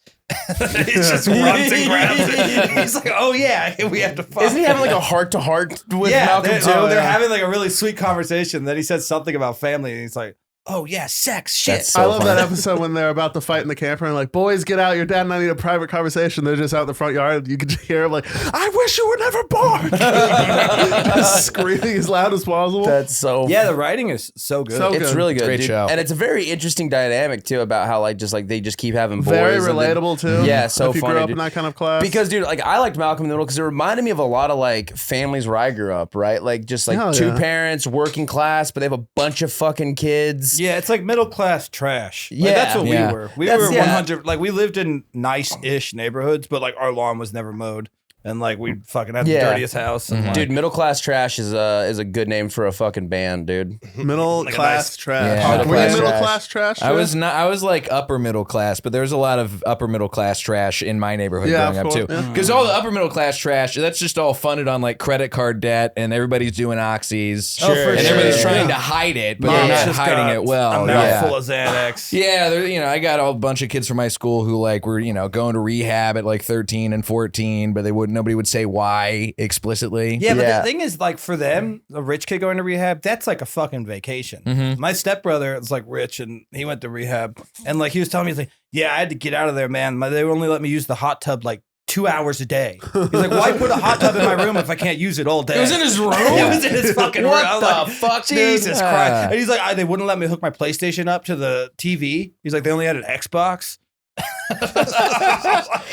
he just runs and grabs it. He's like, oh yeah, we have to fight. Isn't he having like a heart to heart with yeah, Malcolm they're, too? they're having like a really sweet conversation. Then he said something about family and he's like, oh yeah, sex, shit. That's so I love funny. that episode when they're about to fight in the camper and like, boys, get out. Your dad and I need a private conversation. They're just out in the front yard. You can hear him like, I wish you were never born. Just screaming as loud as possible. That's so Yeah, the writing is so good. So it's good. really good, Great dude. show. And it's a very interesting dynamic too about how like they just keep having boys. Very and then- relatable too. Yeah, so if you funny, grew up dude. in that kind of class. Because, dude, like I liked Malcolm in the Middle because it reminded me of a lot of like families where I grew up, right? Like just like Hell two yeah. parents, working class, but they have a bunch of fucking kids. Rees. Yeah, it's like middle class trash. Like, Yeah. that's what Yeah. we were. We That's- were yeah. 100. Like we lived in nice-ish neighborhoods, but like our lawn was never mowed, and like we fucking had the Yeah. dirtiest house. And, like, Dude, middle class trash is a good name for a fucking band, dude. Middle Like a class nice- trash. Yeah. Were you Middle middle class class trash? I Joe? was not. I was like upper middle class, but there's a lot of upper middle class trash in my neighborhood Yeah, growing of up too. course, yeah. Because all the upper middle class trash, that's just all funded on like credit card debt, and everybody's doing oxys. Oh, for and sure. everybody's Yeah. trying to hide it, but Mom's they're not just hiding got it well. A mouthful of Xanax. Yeah, I got a bunch of kids from my school who like were going to rehab at like 13 and 14, but nobody would say why explicitly. Yeah, but Yeah. the thing is, like, for them, a rich kid going to rehab, that's like a fucking vacation. Mhm. My stepbrother is like rich, and he went to rehab, and like he was telling me, he's like, "Yeah, I had to get out of there, man. They only let me use the hot tub like 2 hours a day." He's like, "Why put a hot tub in my room if I can't use it all day?" It was in his room. It was in his fucking room. What I was the like, fuck, dude? Jesus Ah. Christ! And he's like, "They wouldn't let me hook my PlayStation up to the TV." He's like, "They only had an Xbox."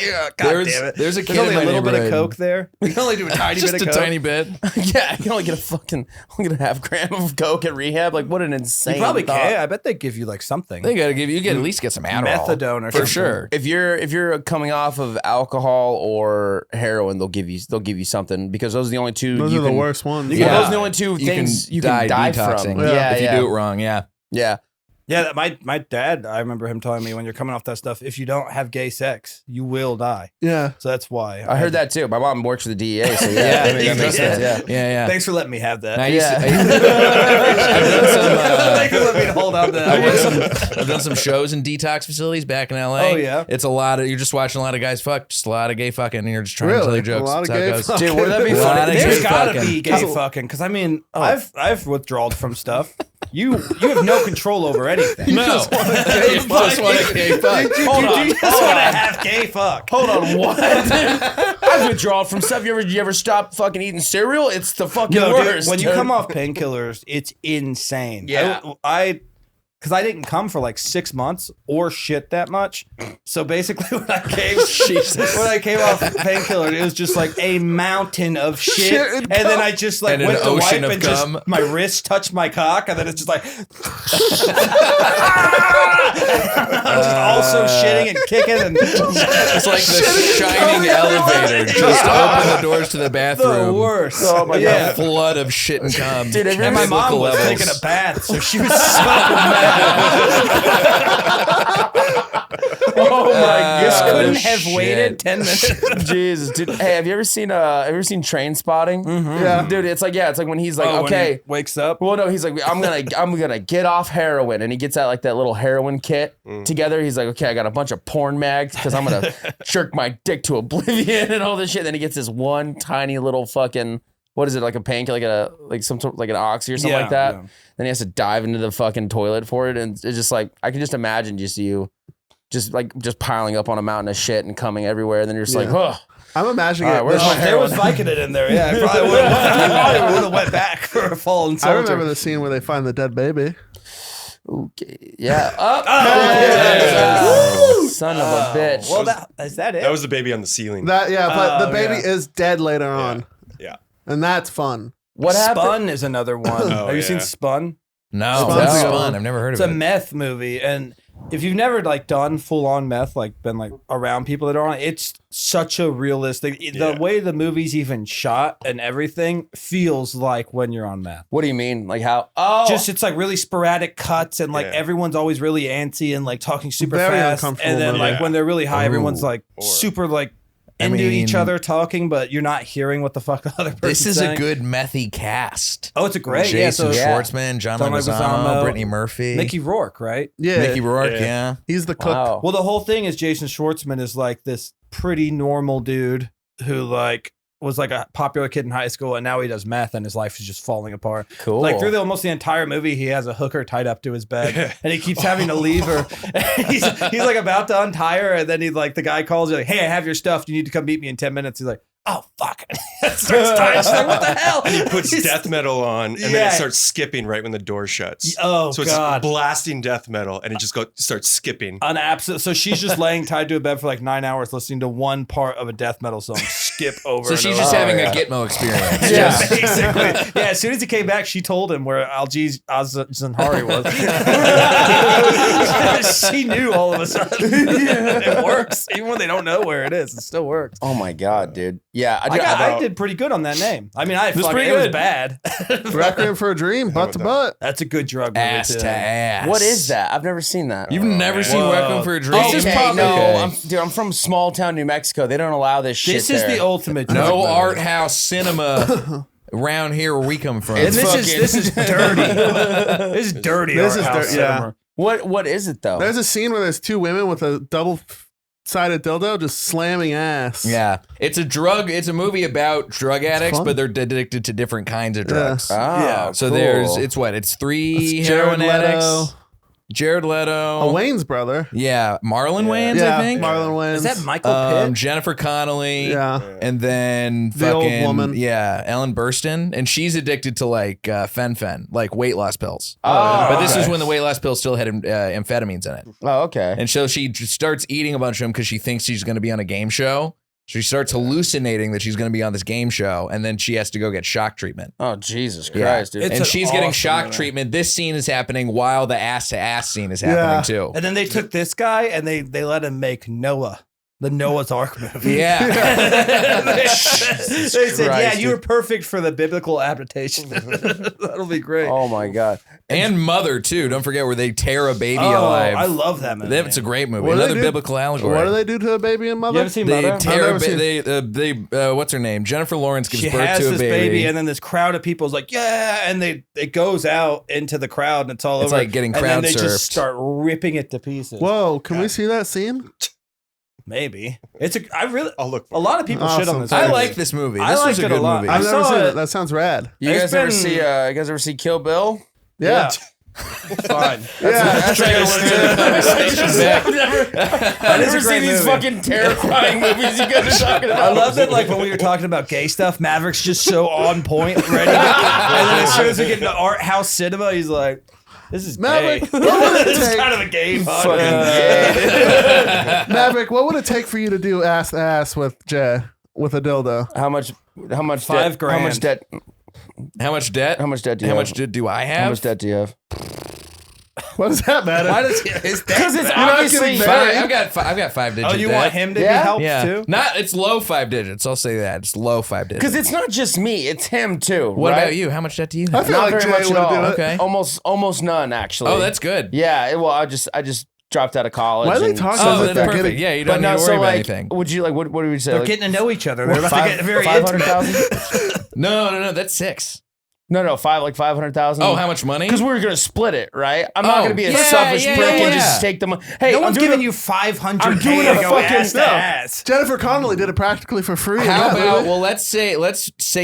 Yeah, God damn it. There's a kid There's only in my a little bit of neighborhood. coke there. We can only do a tiny Just bit a of coke. tiny bit. Yeah, I can only get a half gram of coke at rehab. Like, what an insane. You probably thought. can. I bet they give you like something. They gotta you get at least get some Adderall. Methadone or for something. sure. If you're coming off of alcohol or heroin, they'll give you something because those are the only two. Those you are the can- worst ones. Yeah, Yeah. those are the only two things you can die detoxing. from. Yeah. if you do it wrong, yeah. Yeah. Yeah, my dad, I remember him telling me when you're coming off that stuff, if you don't have gay sex, you will die. Yeah. So that's why. I heard that too. My mom works for the DEA, so yeah, Yeah, I mean, that makes sense. Yeah. Yeah. Thanks for letting me have that. I used to- Thanks for letting me hold on to that. I've done some shows in detox facilities back in LA. Oh, yeah? It's a lot of, you're just watching a lot of guys fuck, just a lot of gay fucking, and you're just trying to tell Really? your jokes. A lot of That's how it gay goes. fucking. Dude, wouldn't that be A lot funny? of There's gay gotta fucking. be gay fucking, because I mean, I've withdrawed from stuff. You have no control over anything. No. You just want to gay fuck. You just want to have gay fuck. Hold on, what? I've withdrawn from stuff. You ever stop fucking eating cereal? It's the fucking No, dude, worst. when you dude. come off painkillers, it's insane. Yeah. Because I didn't come for like 6 months or shit that much. So basically, when I came off painkiller, it was just like a mountain of shit, and and then I just like And an went to wipe ocean of and just cum. my wrist touched my cock, and then it's just like I was just also shitting and kicking and It's like the shining elevator. Just open the doors to the bathroom. the worst. Oh my A flood of shit and cum. Dude, have you And my Chemical mom was levels. taking a bath, so she was so mad. Oh my Just god! couldn't have shit. waited 10 minutes. Jesus, dude. Hey, have you ever seen Train Spotting? Yeah. Dude, it's like when he's like, Oh, when okay. he wakes up. Well, no, he's like, I'm gonna get off heroin, and he gets out like that little heroin kit together. He's like, okay, I got a bunch of porn mags because I'm gonna jerk my dick to oblivion and all this shit. Then he gets this one tiny little fucking, what is it, like a painkiller, like an oxy or something like that. Yeah. Then he has to dive into the fucking toilet for it, and it's just like I can just imagine you just piling up on a mountain of shit and coming everywhere, and then you're just like, oh. I'm imagining All right, it. where's my There was Vicodin in there. Yeah, I probably would have went back for a fallen I soldier. remember the scene where they find the dead baby. Okay. Yeah. Oh, yeah. Son of a bitch. Well, is that it? That was the baby on the ceiling. But the Oh, baby yeah. is dead later on, Yeah. and that's fun. What happened? Spun is another one. Oh, Have you yeah. seen Spun? No, Spun that's together. fun. I've never heard It's of a it. meth movie, and if you've never like done full on meth, like been like around people that are on it, it's such a realistic. Yeah. The way the movie's even shot and everything feels like when you're on meth. What do you mean? Like how? Oh, Just it's like really sporadic cuts, and like Yeah. everyone's always really antsy and like talking super Very fast. uncomfortable And then movie. like when they're really high, everyone's Ooh. like Or- super like I into each mean, other talking, but you're not hearing what the fuck the other person's This is saying. a good methy cast. Oh, it's a great. Jason yeah, so Schwartzman, John John Leguizamo, Leguizamo, Brittany Murphy, Mickey Rourke, right? Yeah, Mickey Rourke, Yeah. yeah. he's the cook. wow. Well, the whole thing is Jason Schwartzman is like this pretty normal dude who like was like a popular kid in high school, and now he does meth, and his life is just falling apart. Cool. Like through almost the entire movie, he has a hooker tied up to his bed, and he keeps having to leave her. he's like about to untie her, and then he's like, the guy calls, he's like, "Hey, I have your stuff. You need to come meet me in 10 minutes." He's like, oh fuck. Starts dying. She's like, what the hell? And he puts death metal on, and then Yeah. it starts skipping right when the door shuts. Oh, so it's God. blasting death metal, and it just starts skipping. An absolute. So she's just laying tied to a bed for like 9 hours, listening to one part of a death metal song skip over. So and she's over. just having a Gitmo experience. Yeah, basically. Yeah, as soon as he came back, she told him where Algiz Zanhari was. She knew all of a sudden. It works. Even when they don't know where it is, it still works. Oh my god, dude. Yeah, I did pretty good on that name. I mean, it was bad. Requiem for a Dream, butt to butt. That's a good drug movie, Ass too. to ass. What is that? I've never seen that. You've never seen Whoa. Requiem for a Dream? This is Okay, probably no. I'm from small town New Mexico. They don't allow this shit. This is there. the ultimate drug No movie. art house cinema around here where we come from. And It's this is dirty. This is dirty. This art is house dirty, yeah. cinema. What is it though? There's a scene where there's two women with a double-sided dildo just slamming ass. Yeah, it's a movie about drug addicts, fun. but they're addicted to different kinds of drugs. Oh, Yeah. So cool. it's three It's heroin Jared addicts. Leto. Jared Leto. A Wayne's brother. Yeah, Marlon Wayans, Yeah, I think. Marlon Wayans. Is that Michael Pitt? Jennifer Connelly. Yeah. And then The old fucking woman. yeah, Ellen Burstyn, and she's addicted to like fen, like weight loss pills. Oh, But this okay. is when the weight loss pills still had amphetamines in it. Oh, okay. And so she just starts eating a bunch of them because she thinks she's going to be on a game show. She starts hallucinating that she's going to be on this game show, and then she has to go get shock treatment. Oh, Jesus Yeah. Christ, dude. It's And an she's getting awesome shock movie. treatment. This scene is happening while the ass-to-ass scene is happening Yeah. too. And then they took this guy and they let him make Noah, the Noah's Ark movie. Yeah. They said, yeah, Christ, you were dude. perfect for the biblical adaptation. That'll be great. Oh my god. And Mother too. Don't forget where they tear a baby Oh, alive. I love that movie. It's a great movie. What do they Another do? biblical allegory. What do they do to a baby and You mother? haven't seen They Mother? tear a never seen- what's her name? Jennifer Lawrence gives She birth has to a this baby. and then this crowd of people is like, yeah, and it goes out into the crowd, and it's all It's over. like getting and then crowd they surfed. just start ripping it to pieces. Whoa, can we see that scene? Maybe it's a Look for a lot of people shit on Awesome. this. I movie. like this movie. I This was liked a it a good lot. movie. I I've never saw seen it. it. That sounds rad. You It's guys ever been- see? You guys ever see Kill Bill? Yeah. Fine. Yeah. I've never a seen great these movie. fucking terrifying movies you guys are talking I about. love that, like, when we were talking about gay stuff, Maverick's just so on point, ready. And then as soon as we get into art house cinema, he's like, this is Maverick, gay. what would it This is take? kind of a gay Fucking podcast. Maverick, what would it take for you to do ass to ass with Jay with a dildo? How much? $5 grand. How much debt? How much debt? How much debt do you How have? much debt do I have? How much debt do you have? What does that matter? Why does his Because it's not obviously getting Five, I've got 5 digits. Oh, you debt. want him to be Yeah? helped Yeah. too? Not it's low 5 digits. I'll say that. It's low 5 digits. because it's not just me; it's him too. What right? about you? How much debt do you I have? feel Not like very Jay much would at all. do it. Okay. Almost none actually. Oh, that's good. Yeah. Well, I just dropped out of college. Why are they and- talking Oh, about then that? perfect. Getting- Yeah, you But don't no, need to so worry about like, anything. would you like? What would we say? They're like, getting to know each other. They're about to get very 500,000? intimate. No, that's 6. No, 500,000. Oh, how much money? Because we're gonna split it, right? I'm not Oh, gonna be a yeah, selfish yeah, prick yeah, and yeah. just take the money. Hey, No I'm one's doing giving a- you $500K I'm doing to a go fucking- ass to no. ass. Jennifer Connelly did it practically for free. How Yeah, about movie. well, let's say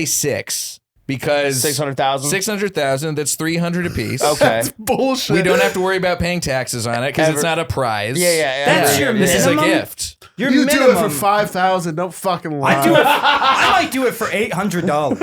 6 because 600,000. 600,000. That's 300 apiece. Okay. bullshit? We don't have to worry about paying taxes on it because it's Ever. not a prize. Yeah. That's your This is a minimum? gift. Your You minimum. do it for 5,000. Don't fucking lie. I might do it for $800.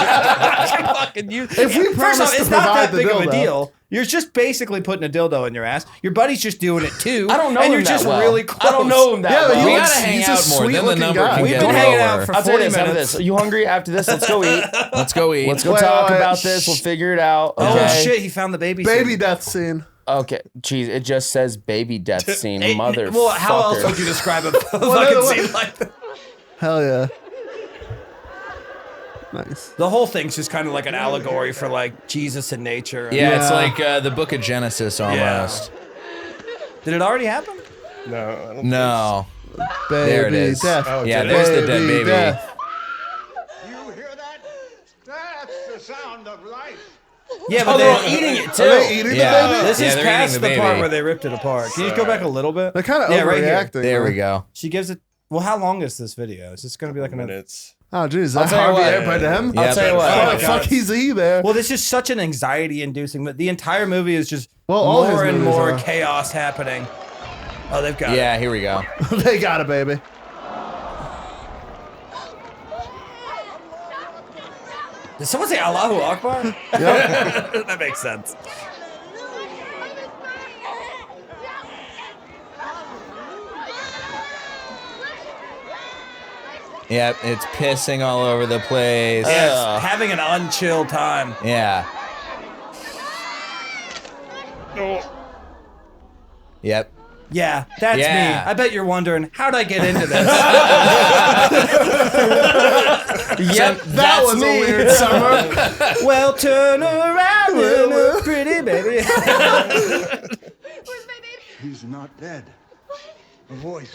Fucking you. If we First promise off, to it's not provide that the big of a dildo. deal. You're just basically putting a dildo in your ass. Your buddy's just doing it too. I don't know and him you're that just well. really close. I don't know him that Yeah, but well. We he gotta looks- hang he's a out more. Then the sweet-looking number guy. can We've get been hanging out lower. for I'll tell you 40 this. How about minutes. this? Are you hungry? After this, let's go eat. Let's go eat. Let's go Wait, talk wait, about this. We'll figure it out. Oh Okay. shit! He found the baby. Baby scene. death scene. Okay. Jeez, it just says baby death scene. Hey, Motherfucker. Well, how else would you describe a fucking what? scene like that? Hell yeah. Nice. The whole thing's just kind of like an allegory for like Jesus and nature. Yeah, it's Yeah. like the Book of Genesis almost. Did it already happen? No, I don't No. Baby There it is. death. Oh, Yeah, did there's it? the dead baby. death. You hear that? That's the sound of life. Yeah, but Oh, they're all they- eating it too. Are they eating Yeah. the baby? This Yeah, is they're past eating the, the part baby. where they ripped it apart. Can you just go back a little bit? They're kind of Yeah, right here. overreacting. There we man. go. She gives it. Well, how long is this video? Is this going to be like another? minutes. Oh, geez. I'll That tell you Harvey what. Airplane to him? Yeah, I'll tell you what. Oh, my fuck, God. he's he there. Well, this is such an anxiety-inducing. But the entire movie is just Well, all his more and movies more are. chaos happening. Oh, they've got it. Yeah, here we go. They got it, baby. Did someone say Allahu Akbar? Yep. That makes sense. Yep, it's pissing all over the place. Yes, having an unchill time. Yeah. Yep. Yeah, that's Yeah. me. I bet you're wondering, how'd I get into this? Yep, That was a weird summer. Well, turn around, little pretty baby. He's not dead. A voice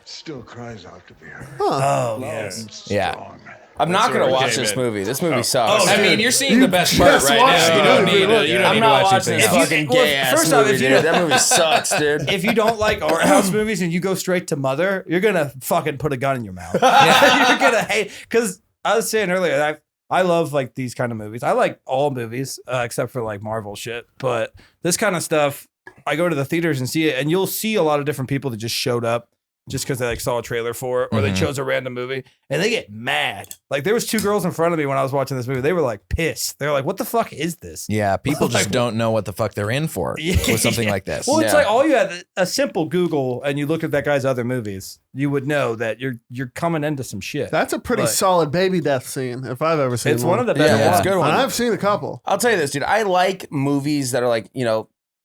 still cries out to be heard. Oh, yes. Yeah. Strong. I'm not gonna where we watch came this in. movie. This movie sucks. I mean, you're seeing the best part just right watched now. You the don't movie. need to. You don't I'm need to not watch watching anything this else. fucking Well, gay ass first off, movie, if you- dude. That movie sucks, dude. If you don't like art house movies and you go straight to Mother, you're gonna fucking put a gun in your mouth. You're gonna hate. Because I was saying earlier, I love like these kind of movies. I like all movies except for like Marvel shit. But this kind of stuff, I go to the theaters and see it, and you'll see a lot of different people that just showed up just because they like saw a trailer for it or they chose a random movie and they get mad. Like there was 2 girls in front of me when I was watching this movie. They were like pissed. They were like, "What the fuck is this?" Yeah, people just don't know what the fuck they're in for with something like this. Well, it's Yeah. like all you had a simple Google and you look at that guy's other movies, you would know that you're coming into some shit. That's a pretty Like- solid baby death scene if I've ever seen It's one of the better Yeah, ones. it's a good one. And I've seen a couple. I'll tell you this, dude. I like movies that are like,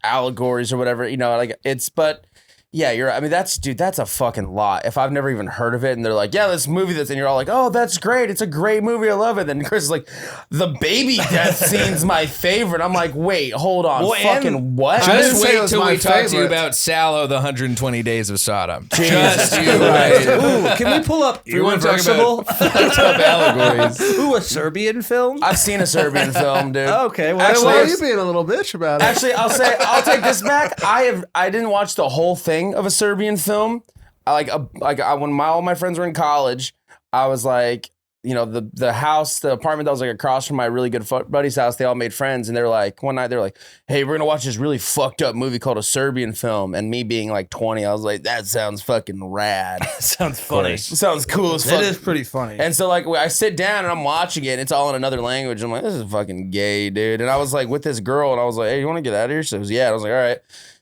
allegories or whatever, like but yeah, you're, I mean, that's a fucking lot. If I've never even heard of it and they're like, yeah, this movie and you're all like, oh, that's great. It's a great movie. I love it. Then Chris is like, the baby death scene's my favorite. I'm like, wait, hold on. Well, Fucking what? I didn't Just say it wait was till my we talk to you favorite. about Sallow, the 120 Days of Sodom. Jesus Just you Christ. wait. Ooh, can we pull up You want to talk Irreversible? about allegories? Ooh, a Serbian film? I've seen a Serbian film, dude. Okay, well, Actually, Why are it's- you being a little bitch about it? Actually, I'll take this back. I didn't watch the whole thing of a Serbian film. When all my friends were in college, I was like, the apartment that was like across from my really good buddy's house, they all made friends, and they're like, one night they're like, hey, we're gonna watch this really fucked up movie called a Serbian film, and me being like 20, I was like, that sounds fucking rad. sounds funny. Sounds cool as fuck. It is pretty funny. And so like I sit down and I'm watching it and it's all in another language. I'm like, this is fucking gay, dude. And I was like with this girl and I was like, hey, you want to get out of here? She goes, yeah. And I was like, all right.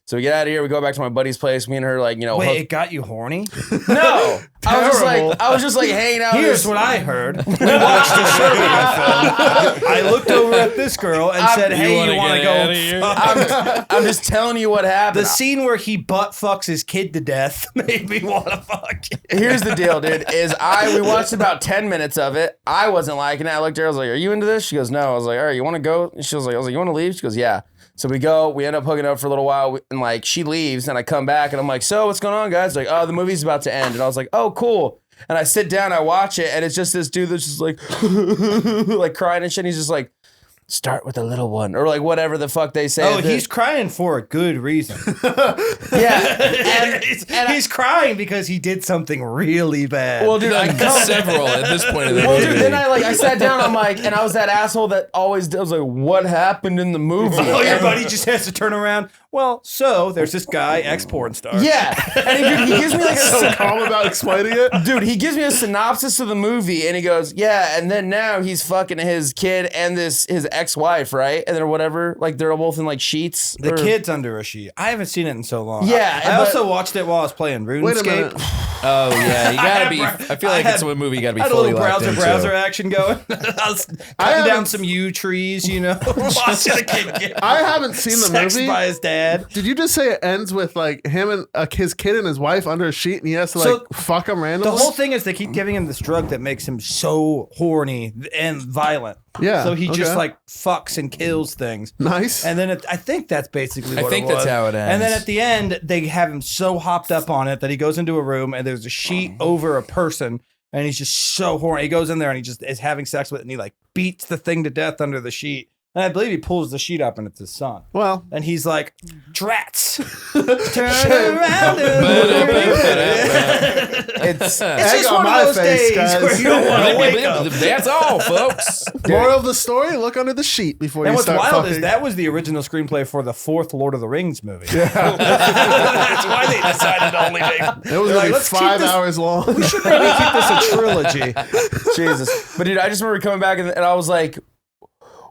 So we get out of here. We go back to my buddy's place. Me and her, like, Wait, hook- it got you horny? no. Terrible. I was just like hanging out. Here's what I heard. We watched a Serbian film. I looked over at this girl and said, hey, you want to go? I'm just telling you what happened. The scene where he butt fucks his kid to death made me want to fuck. Here's the deal, dude. We watched about 10 minutes of it. I wasn't liking it. I looked at her. I was like, are you into this? She goes, no. I was like, all right, you want to go? I was like, you want to leave? She goes, yeah. So we go, we end up hooking up for a little while, and like she leaves, and I come back, and I'm like, so what's going on, guys? Like, oh, the movie's about to end. And I was like, oh, cool. And I sit down, I watch it, and it's just this dude that's just like, like crying and shit. And he's just like, start with a little one, or like whatever the fuck they say. Oh, he's crying for a good reason. yeah. He's crying because he did something really bad. Well, dude, I come. Several at this point of the Well, movie. dude, then I sat down. I'm like, and I was that asshole that always I was like, what happened in the movie? Oh, your buddy just has to turn around. Well, so there's this guy, ex-porn star. Yeah, and he gives me like So calm about explaining it. dude, he gives me a synopsis of the movie, and he goes, yeah, and then now he's fucking his kid and his ex-wife, right? And then whatever, like they're both in like sheets. The or- kid's under a sheet. I haven't seen it in so long. Yeah, I but- also watched it while I was playing RuneScape. Wait a minute. Oh yeah, you gotta be. I I feel like had- it's a movie you gotta be I had a fully little locked browser into. action going. I was cutting down haven't- some yew trees, watching a kid get I haven't seen the sexed movie. by his dad. Did you just say it ends with like him and his kid and his wife under a sheet, and he has to like So, fuck him The randomly? whole thing is they keep giving him this drug that makes him so horny and violent. Yeah, So he just okay. like fucks and kills things. Nice. And then I think that's basically what I think it was. that's how it And then ends. at the end, they have him so hopped up on it that he goes into a room and there's a sheet over a person and he's just so horny. He goes in there and he just is having sex with it and he like beats the thing to death under the sheet. And I believe he pulls the sheet up and it's his son. Well, And he's like, "Drats, turn around." It's It's just on one my of those face, days guys. where you don't want to wake up. That's all, folks. moral of the story: look under the sheet before And you what's start wild fucking. is that was the original screenplay for the fourth Lord of the Rings movie. That's why they decided to only make. It was like, like let's keep 5 this- hours long. We should maybe keep this a trilogy. Jesus. But dude, I just remember coming back and I was like,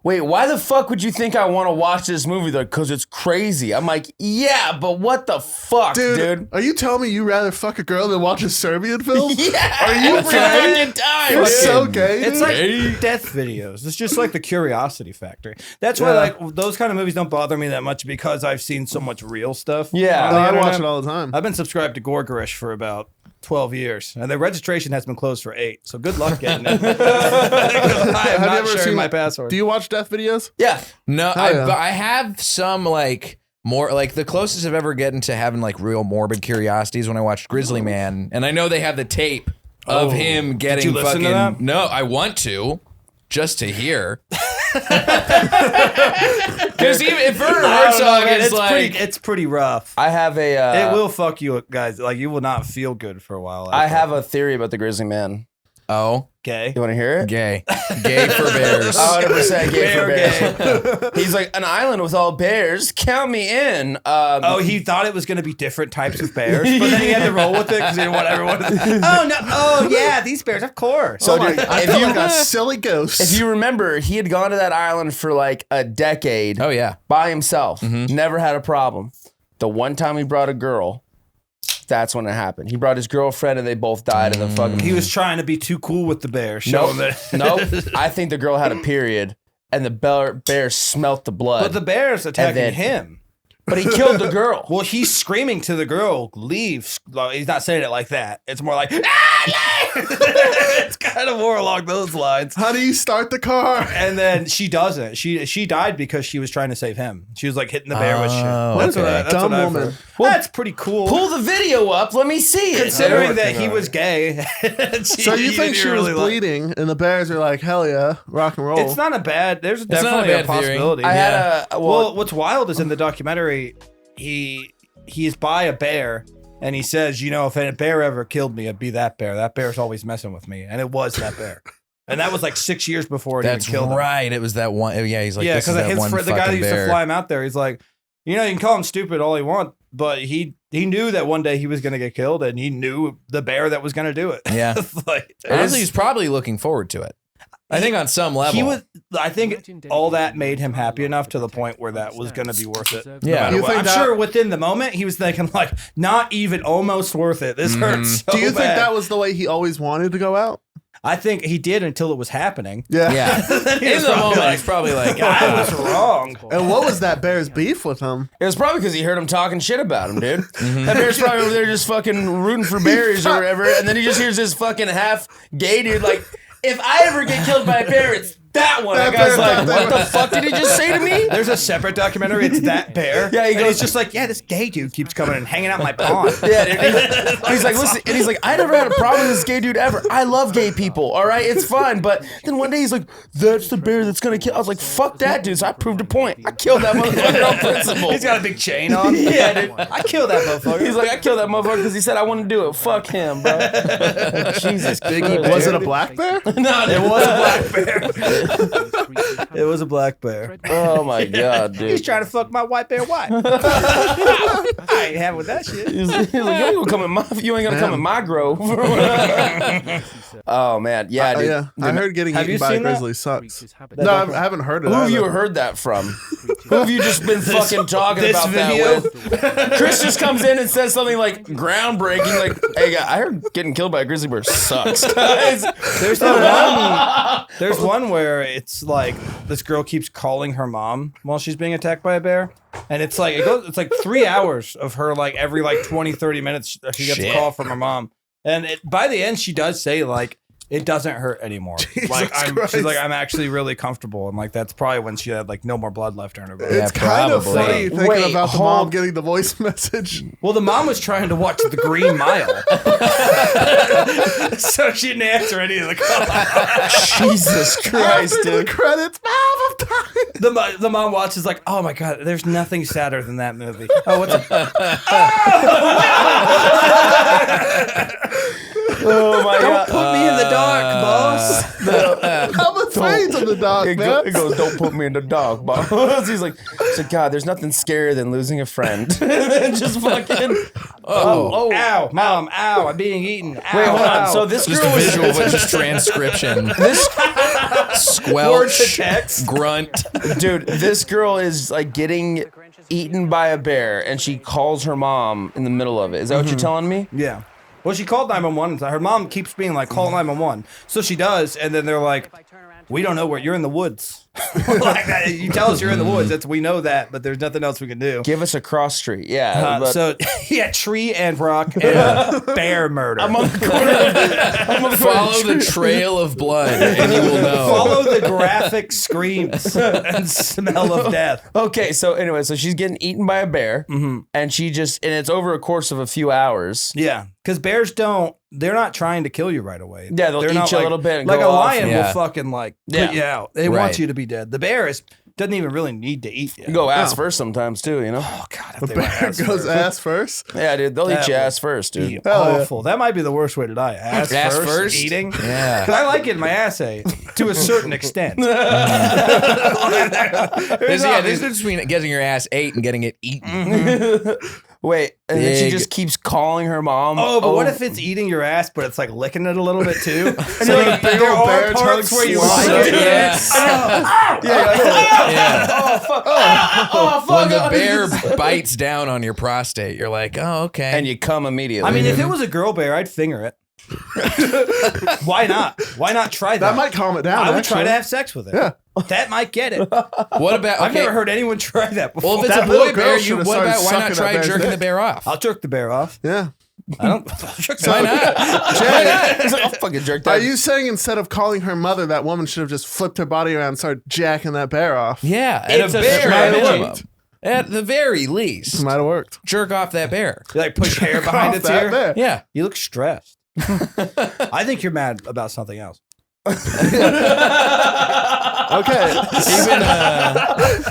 wait, why the fuck would you think I want to watch this movie? They're like, because it's crazy. I'm like, yeah, but what the fuck, dude? Are you telling me you rather fuck a girl than watch a Serbian film? Yeah. Are you every gay? fucking time. You're so Fucking- gay. It's dude. like death videos. It's just like the curiosity factor. That's why like those kind of movies don't bother me that much because I've seen so much real stuff. Yeah. on No, the I watch internet. it all the time. I've been subscribed to Gorgorish for about 12 years, and their registration has been closed for 8. So good luck getting it. I am Have you not ever sharing seen my password. Do you watch death videos? Yeah. No, yeah. I have some like more like the closest I've ever gotten to having like real morbid curiosities when I watched Grizzly Man, and I know they have the tape of him getting you listen fucking. to that? No, I want to, just to hear. Because even if Werner Herzog is like, it's pretty rough. I have a. It will fuck you guys. Like you will not feel good for a while. I have a theory about the Grizzly Man. oh, gay. You want to hear it? gay for bears. 100% gay for Bear bears. He's like, an island with all bears. Count me in. Oh, he thought it was going to be different types of bears, but then he had to roll with it because he didn't want everyone. Oh no! Oh yeah, these bears, of course. So, Oh dude, I if feel you like a silly ghost. if you remember, he had gone to that island for like a decade. Oh yeah. By himself. Never had a problem. The one time he brought a girl, that's when it happened. He brought his girlfriend and they both died in the fucking. He was trying to be too cool with the bears. Show him that. Nope. I think the girl had a period and the bear smelt the blood. But the bear's attacking then- him. But he killed the girl. Well, he's screaming to the girl, "Leave!" Like, he's not saying it like that. It's more like, "Ah, leave!" It's kind of more along those lines. How do you start the car? And then she doesn't. She died because she was trying to save him. She was like hitting the bear with shit. Oh, That's okay. what I, that's Dumb what I've woman. heard. That's pretty cool. Pull the video up. Let me see it. Considering that he was gay. So you think she was bleeding, and the bears are like, hell yeah, rock and roll. It's not a bad. There's not a definitely a bad theory. possibility. I had a. Well, what's wild is in the documentary, he's by a bear, and he says, you know, if a bear ever killed me, it'd be that bear. That bear's always messing with me, and it was that bear. And that was like 6 years before it That's even killed him. right. It was that one. Yeah, he's like, Yeah, this is because that one the guy that fucking used bear. to fly him out there, he's like, you know, you can call him stupid all you want, but he knew that one day he was going to get killed, and he knew the bear that was going to do it. Yeah. Like, Honestly, he's probably looking forward to it. I think on some level. he was. I think all that made him happy enough to the point where that was going to be worth it. No Yeah. matter You what. think I'm that- sure within the moment he was thinking like, not even almost worth it. This hurts. So Do you think bad. that was the way he always wanted to go out? I think he did until it was happening. Yeah. Yeah. Then he In was the probably moment, like, he's probably like, I was wrong. And what was that bear's beef with him? It was probably because he heard him talking shit about him, dude. That bear's probably over there just fucking rooting for berries or whatever, and then he just hears this fucking half gay dude like, if I ever get killed by a bear, it's that one. That guy's like, what the fuck did he just say to me? There's a separate documentary. It's that bear. Yeah, he and goes- he's just like, yeah, this gay dude keeps coming and hanging out my pond. Yeah, dude. He's like, listen, and he's like, I never had a problem with this gay dude ever. I love gay people, all right? It's fine. But then one day he's like, that's the bear that's gonna kill. I was like, fuck that, dude. So I proved a point. I killed that motherfucker on principle. He's got a big chain on. Yeah, dude. I killed that motherfucker. He's like, I killed that motherfucker because he said I want to do it. Fuck him, bro. Jesus, Biggie. Was it a black bear? No, it was a black bear. It was a black bear. Oh my god, He's dude. trying to fuck my white bear wife. I ain't having with that shit. He's like, you ain't gonna come in my. You ain't gonna come in my grove. Oh man, yeah, dude. Yeah. I heard getting Have you eaten by a seen that? grizzly sucks. No, I haven't heard it. Who have either. you heard that from? Who have you just been fucking talking this about video? that with? Chris just comes in and says something like groundbreaking, like, "Hey, guy, I heard getting killed by a grizzly bear sucks, guys." There's one where it's like this girl keeps calling her mom while she's being attacked by a bear. And it's like it's like 3 hours of her like every like 20, 30 minutes she gets a call from her mom. And by the end she does say like it doesn't hurt anymore. Like she's like, I'm actually really comfortable. And like that's probably when she had like no more blood left in her body. It's kind of probably. funny thinking Wait, about the mom getting the voice message. Well, the mom was trying to watch The Green Mile. So she didn't answer any of the calls. Jesus Christ, After the dude. credits, Mom, I'm dying. The mom watches like, oh my god, there's nothing sadder than that movie. Oh, what's it? Oh my god! Put me in the dark, boss. I'm afraid of the dark, man. He goes, "Don't put me in the dark, boss." He's like, God, there's nothing scarier than losing a friend. And then just fucking. Oh, Ow, mom, ow, I'm being eaten. Ow, wait, hold on. ow. So this Just girl a was visual, but just transcription. this Word to Squelch, text. grunt. dude. This girl is like getting eaten by a bear, and she calls her mom in the middle of it. Is that what you're telling me? Yeah. Well, she called 911. Her mom keeps being like, call 911. So she does, and then they're like, we don't know where you're in the woods. Like that. You tell us you're in the woods. We know that, but there's nothing else we can do. Give us a cross street. Yeah. So yeah, tree and rock and bear murder. I'm on the corner. Follow the trail of blood, and you will know. Follow the graphic screams and smell of death. Okay, so anyway, so she's getting eaten by a bear, and it's over a course of a few hours. Yeah, because bears they're not trying to kill you right away. Yeah, they'll They're eat not you a like- little bit and like go a off. lion Yeah. will fucking like Yeah. put you out. They Right. want you to be dead. The bear doesn't even really need to eat you. You go ass first sometimes too, you know? Oh god, if The they were bear ass goes first. ass first. Yeah, dude, they'll eat That your would ass first, dude. Be Hell yeah. awful. That might be the worst way to die. Ass first, eating. Yeah. Because I like getting my ass ate to a certain extent. There's a difference between getting your ass ate and getting it eaten. Wait, and then she Big. just keeps calling her mom. Oh, but what if it's eating your ass, but it's like licking it a little bit too? And you're like, big there old are bear parts tongue where you slide like it. Yeah. Yeah. Oh, fuck. Oh, fuck. When the bear bites down on your prostate, you're like, oh, okay. And you come immediately. I mean, if it was a girl bear, I'd finger it. Why not? Why not try that? That might calm it down. I would try actually. to have sex with it. Yeah. That might get it. what about? I've okay, never heard anyone try that before. Well, if it's That a little boy girl bear, should've what about? started Why not sucking try that bear's jerking dick. the bear off? I'll jerk the bear off. Yeah. I don't. Why not? He's like, I'll fucking jerk that. Are you saying instead of calling her mother, that woman should have just flipped her body around and started jacking that bear off? Yeah, It's at a a bare strategy. minimum. At the very least, Might have worked. jerk off that bear. You like push hair behind Off its that ear. bear. Yeah. You look stressed. I think you're mad about something else. Okay. Even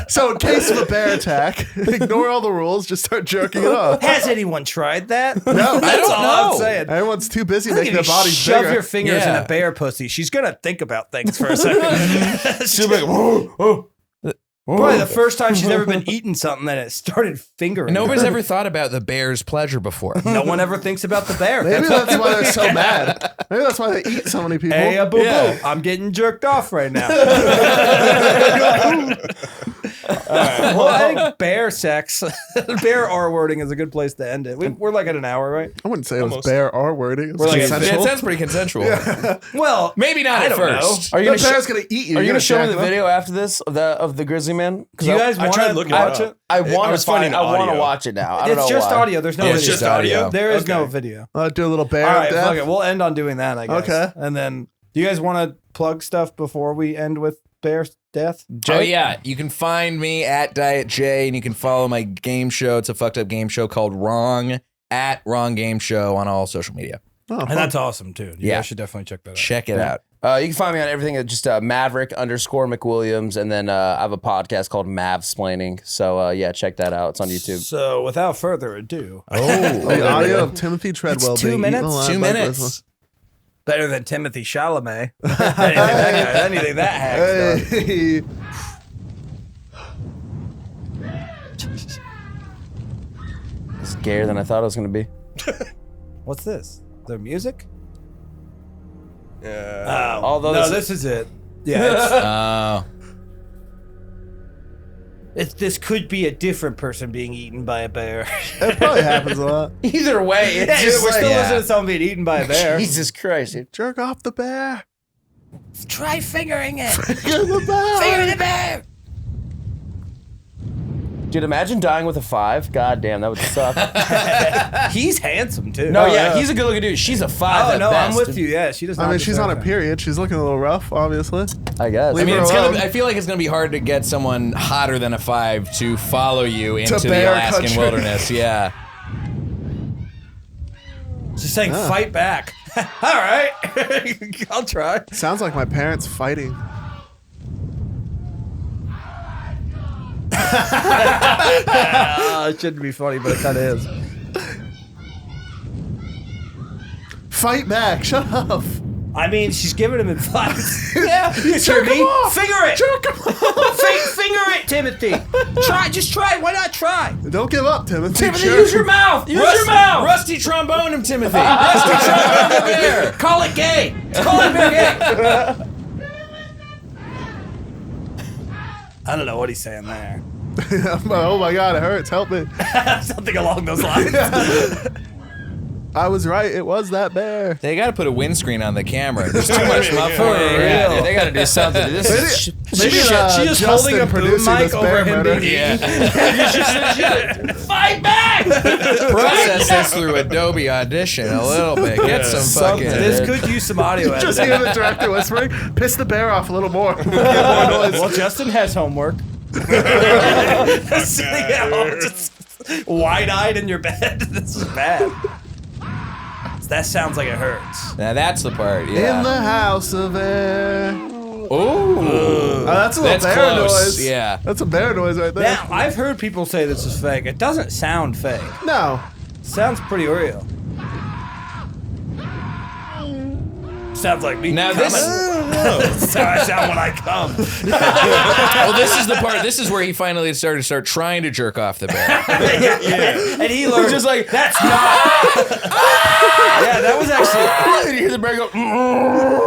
So in case of a bear attack, ignore all the rules, just start jerking it off. Has anyone tried that? No, That's all know. I'm saying. Everyone's too busy I think making if their you bodies shove bigger. your fingers in Yeah. a bear pussy, she's gonna think about things for a second. She'll be like, whoa. Probably the first time she's ever been eating something that it started fingering. nobody's her. ever thought about the bear's pleasure before. No one ever thinks about the bear. Maybe that's why they're so mad. Maybe that's why they eat so many people. Hey, boo Yeah. boo! I'm getting jerked off right now. Well, I think bear sex, bear R wording is a good place to end it. We're like at an hour, right? I wouldn't say it was Almost. bear R wording. It's We're like- Yeah, consensual. it sounds pretty consensual. Well, Maybe not I at don't first. Are you The gonna bear's gonna eat you. Are you You're gonna show me jack the them. video after this of the grizzly man? do you guys I want tried to looking watch it it? up. I want was to find. finding I want to audio. watch it now. I don't It's know just why. audio. There's no It's video. just audio. There is no Okay. video. Do a little bear All right, death. fuck it. We'll end on doing that, I guess. Okay. And then, do you guys want to plug stuff before we end with bear death? Oh yeah, you can find me at Diet J, and you can follow my game show. It's a fucked up game show called Wrong at Wrong Game Show on all social media. Oh, And fun. that's awesome too. You Yeah. guys should definitely check that out. Check it out. You can find me on everything at just Maverick _McWilliams, and then I have a podcast called Mavsplaining. So yeah, check that out. It's on YouTube. So, without further ado, the audio of Timothy Treadwell. It's 2 being minutes? eaten alive 2 by minutes. better than Timothy Chalamet. anything that hack's done. Hey. Scarier than I thought it was going to be. What's this? Their music? Yeah. Although no, this- this is it. Yeah, this could be a different person being eaten by a bear. It probably happens a lot. Either way, it's Yeah, just we're like, still listening to someone being eaten by a bear. Jesus Christ. Dude. Jerk off the bear. Try fingering it. Finger the bear. Finger the bear. Dude, imagine dying with a 5. God damn, that would suck. He's handsome too. No, yeah, he's a good looking dude. She's a 5. Oh at no, I'm best. with you. Yeah, she does. I not mean, she's on a deserve period. She's looking a little rough, obviously. I guess. Leave I mean, her it's alone. I feel like it's gonna be hard to get someone hotter than a 5 to follow you into the bear Alaskan country. wilderness. Yeah. that. She's saying, "Fight back." All right, I'll try. Sounds like my parents fighting. It shouldn't be funny, but it kind of is. Fight back. Shut up. I mean, she's giving him advice. Yeah, you hear me? Finger it. Finger it, Timothy. Just try. Why not try? Don't give up, Timothy. Timothy, use your mouth. Use your mouth. Rusty trombone him, Timothy. Rusty trombone him there. Call it gay. Call it gay. I don't know what he's saying there. Oh my God, it hurts. Help me. Something along those lines. I was right. It was that bear. They got to put a windscreen on the camera. There's too much muffler. Yeah, dude, they got to do something. This is Maybe She's just Justin holding a boom producing mic this over bear him murder. being Fight back! process this through Adobe Audition a little bit. Get some fucking. This could use some audio Just editing. hear the director whispering, piss the bear off a little more. Get more noise. Well, Justin has homework. Sitting at home, just wide-eyed in your bed. This is bad. That sounds like it hurts. Now that's the part. Yeah. In the house of air. Ooh. That's a little That's bear close. noise. Yeah. That's a bear noise right there. Now, I've heard people say this is fake. It doesn't sound fake. No. It sounds pretty real. Sounds like me. Now coming. this. That's how I sound when I come. Well, this is the part. This is where he finally started to start trying to jerk off the bear. Yeah. And he learned just like that's not. Yeah, that was actually. You hear the bear go.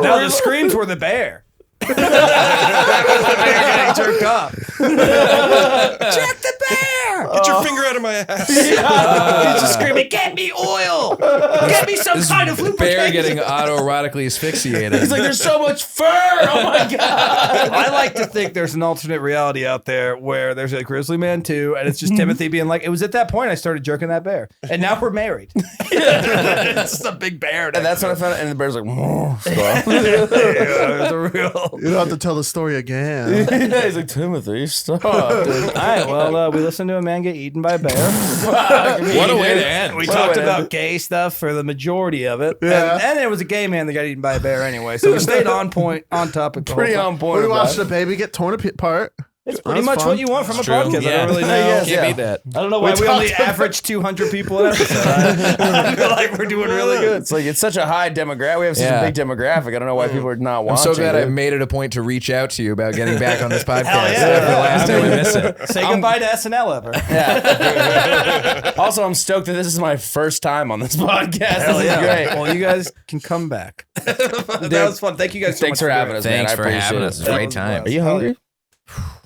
Now the screams were the bear. The bear getting jerked off. Jerk the bear! Get your finger out of my ass. He's just screaming, "Get me oil! Get me some kind of Bear lubrication!" getting autoerotically asphyxiated. He's like, there's so much fur. Oh my God. I like to think there's an alternate reality out there where there's a Grizzly Man too, and it's just Timothy being like, "It was at that point I started jerking that bear, and now we're married." It's just a big bear. And that's when I found it. And the bear's like, It's a real. You don't have to tell the story again. yeah, he's like, Timothy, stop. Dude. All right, well, we listened to a man get eaten by a bear. What a way to end. We talked about gay stuff for the majority of it. Yeah. And there was a gay man that got eaten by a bear anyway. So we stayed on point, on topic. the Pretty whole time. on point. We about watched it. a baby get torn apart. It's pretty That's much fun. what you want from a True. podcast. I Yeah. don't really know. Yes, Can't beat that. I don't know why we only average 200 people an episode. I feel like we're doing really good. It's like it's such a high demographic. We have such Yeah. a big demographic. I don't know why people are not I'm watching. so glad I dude. made it a point to reach out to you about getting back on this podcast Hell yeah. after the last time we missed it. Say goodbye to SNL ever. Also, I'm stoked that this is my first time on this podcast. Hell This is yeah. great. Well, you guys can come back. That was fun. Thank you guys so Thanks much for having us, man. Thanks I for appreciate having it. us. It's a great time. Are you hungry?